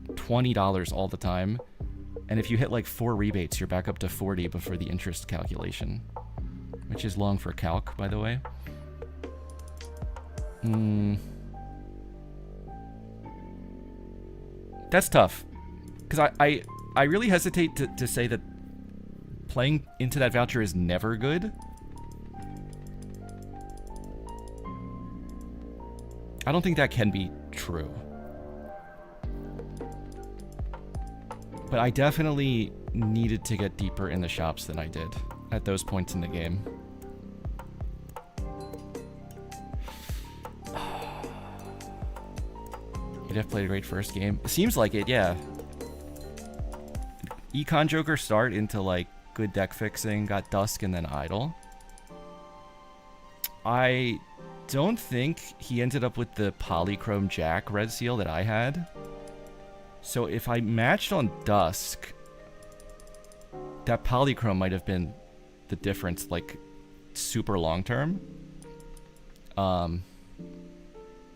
$20 all the time. And if you hit like 4 rebates, you're back up to 40 before the interest calculation. Which is long for calc, by the way. That's tough. Because I really hesitate to say that playing into that voucher is never good. I don't think that can be true. But I definitely needed to get deeper in the shops than I did at those points in the game. You'd have played a great first game. Seems like it, yeah. Econ Joker start into like good deck fixing, got Dusk and then Idle. I don't think he ended up with the Polychrome Jack red seal that I had. So if I matched on Dusk, that Polychrome might have been the difference, like, super long term.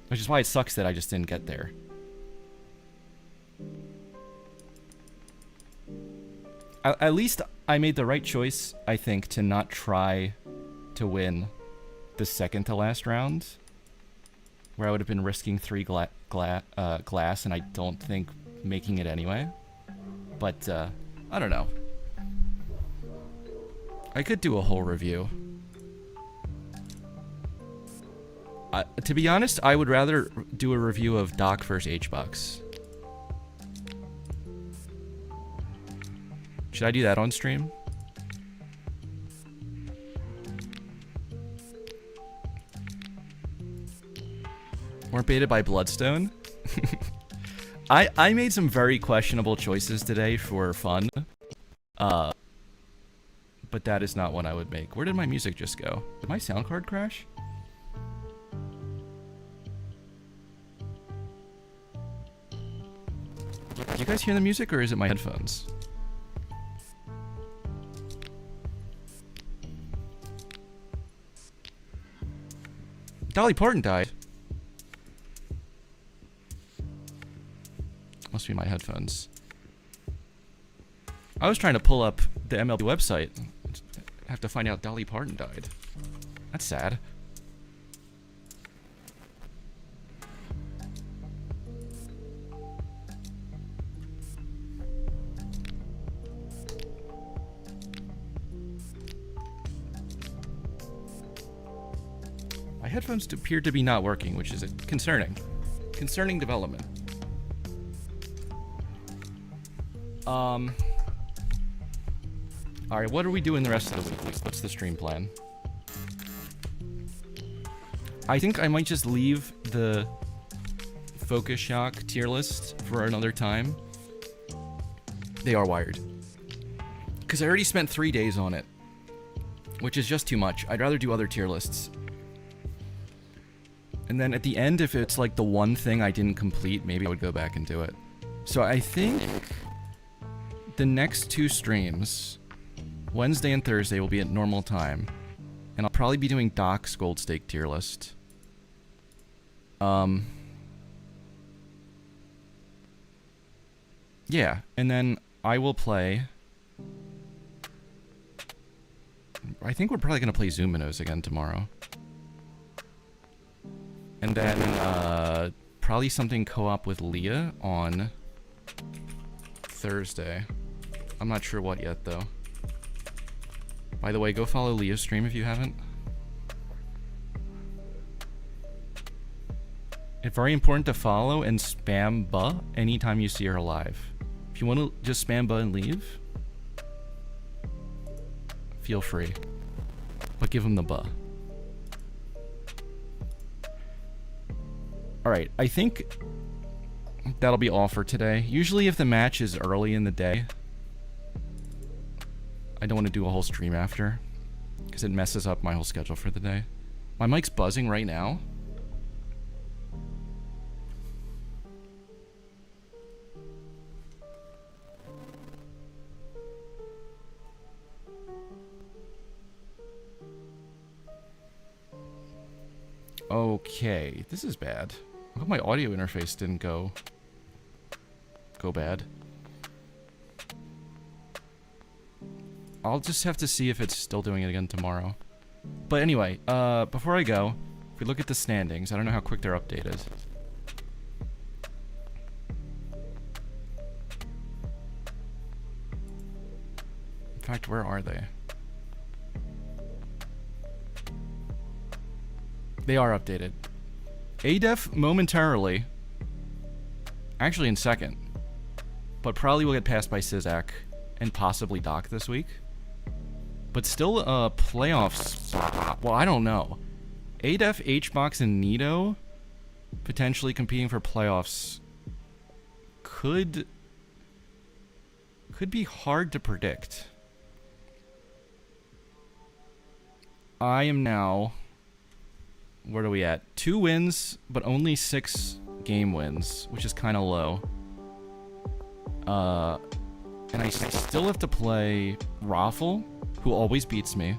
Which is why it sucks that I just didn't get there. At least I made the right choice, I think, to not try to win the second to last round, where I would have been risking 3 glass, and I don't think making it anyway. But, I don't know. I could do a whole review. To be honest, I would rather do a review of Doc vs. H-Box. Should I do that on stream? Weren't baited by Bloodstone? I made some very questionable choices today for fun. But that is not one I would make. Where did my music just go? Did my sound card crash? Do you guys hear the music, or is it my headphones? Dolly Parton died. Must be my headphones. I was trying to pull up the MLB website. I have to find out Dolly Parton died. That's sad. My headphones appear to be not working, which is concerning. Concerning development. Alright, what are we doing the rest of the week? What's the stream plan? I think I might just leave the Focus Shock tier list for another time. They are wired. Because I already spent 3 days on it. Which is just too much. I'd rather do other tier lists. And then at the end, if it's like the one thing I didn't complete, maybe I would go back and do it. So I think the next 2 streams, Wednesday and Thursday, will be at normal time. And I'll probably be doing Doc's Gold Stake tier list. Yeah, and then I will play... I think we're probably going to play Zoominos again tomorrow. And then, probably something co-op with Leah on Thursday. I'm not sure what yet, though. By the way, go follow Leah's stream if you haven't. It's very important to follow and spam buh anytime you see her live. If you want to just spam buh and leave, feel free. But give him the buh. Alright, I think that'll be all for today. Usually if the match is early in the day, I don't want to do a whole stream after, because it messes up my whole schedule for the day. My mic's buzzing right now. Okay, this is bad. hope my audio interface didn't go bad. I'll just have to see if it's still doing it again tomorrow. But anyway, before I go, if we look at the standings, I don't know how quick their update is. In fact, where are they? They are updated. ADEF momentarily, actually in second, but probably will get passed by Sizak and possibly Doc this week. But still a playoff spot. Well, I don't know. ADEF, HBox, and Nito potentially competing for playoffs could be hard to predict. I am now... Where are we at? 2 wins, but only 6 game wins, which is kind of low. And I still have to play Raffle, who always beats me.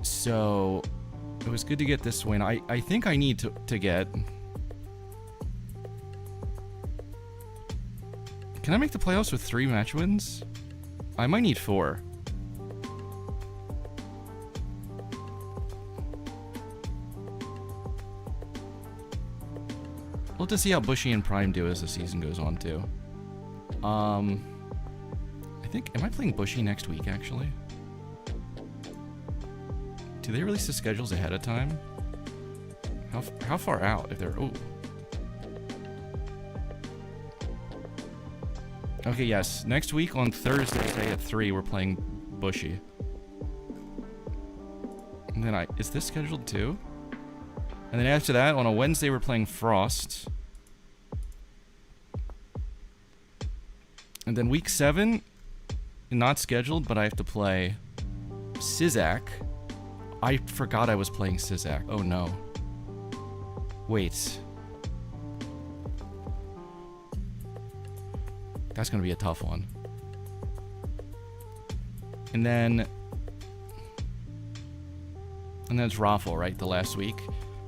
So, it was good to get this win. I think I need to get... Can I make the playoffs with 3 match wins? I might need 4. We'll have to see how Bushy and Prime do as the season goes on, too. I think... Am I playing Bushy next week, actually? Do they release the schedules ahead of time? How far out? If they're... Oh. Okay, yes. Next week on Thursday at 3, we're playing Bushy. And then Is this scheduled too? And then after that, on a Wednesday, we're playing Frost. And then week 7, not scheduled, but I have to play Sizak. I forgot I was playing Sizak. Oh no. Wait. That's gonna be a tough one. And then it's Raffle, right? The last week.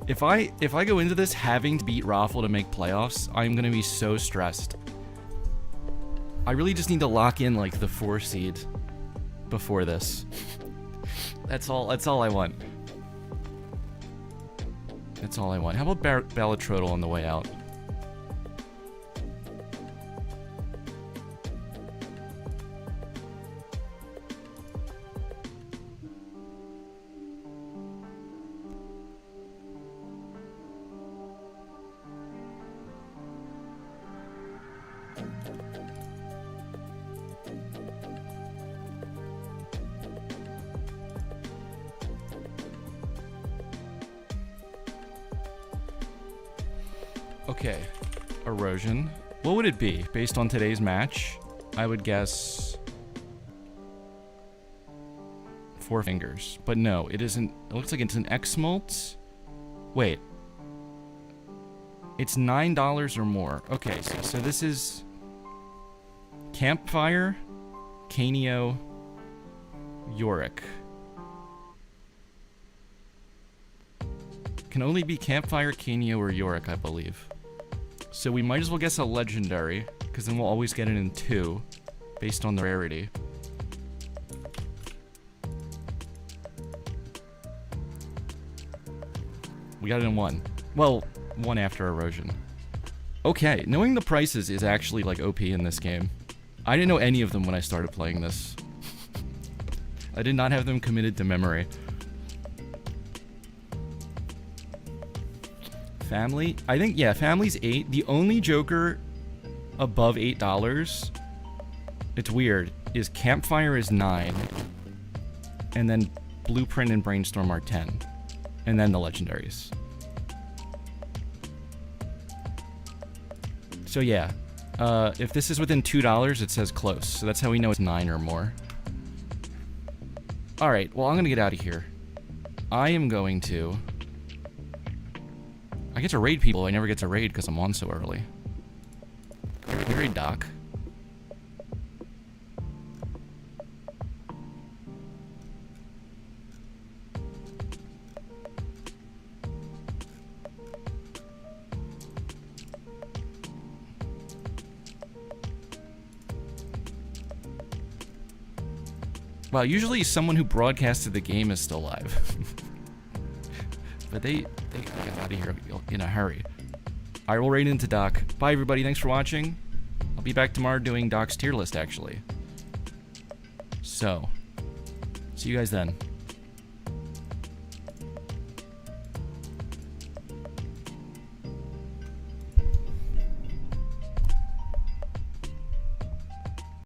If I go into this having to beat Raffle to make playoffs, I'm gonna be so stressed. I really just need to lock in like the 4 seed before this. That's all I want. That's all I want. How about Balatrodal on the way out? Okay, Erosion. What would it be based on today's match? I would guess 4 fingers, but no, it isn't. It looks like it's an X-Molt. Wait, it's $9 or more. Okay, so this is Campfire, Canio, Yorick. Can only be Campfire, Canio, or Yorick, I believe. So we might as well guess a legendary, because then we'll always get it in 2, based on the rarity. We got it in 1. Well, 1 after Erosion. Okay, knowing the prices is actually, like, OP in this game. I didn't know any of them when I started playing this. I did not have them committed to memory. Family? I think, yeah, Family's 8. The only Joker above $8, it's weird, is Campfire is 9. And then Blueprint and Brainstorm are 10. And then the legendaries. So yeah, if this is within $2, it says close. So that's how we know it's 9 or more. Alright, well, I'm gonna get out of here. I am going to... I get to raid people. I never get to raid because I'm on so early. Can we raid Doc? Wow, usually someone who broadcasted the game is still live. But they got out of here in a hurry. Alright, we'll raid into Doc. Bye, everybody. Thanks for watching. I'll be back tomorrow doing Doc's tier list, actually. So, see you guys then.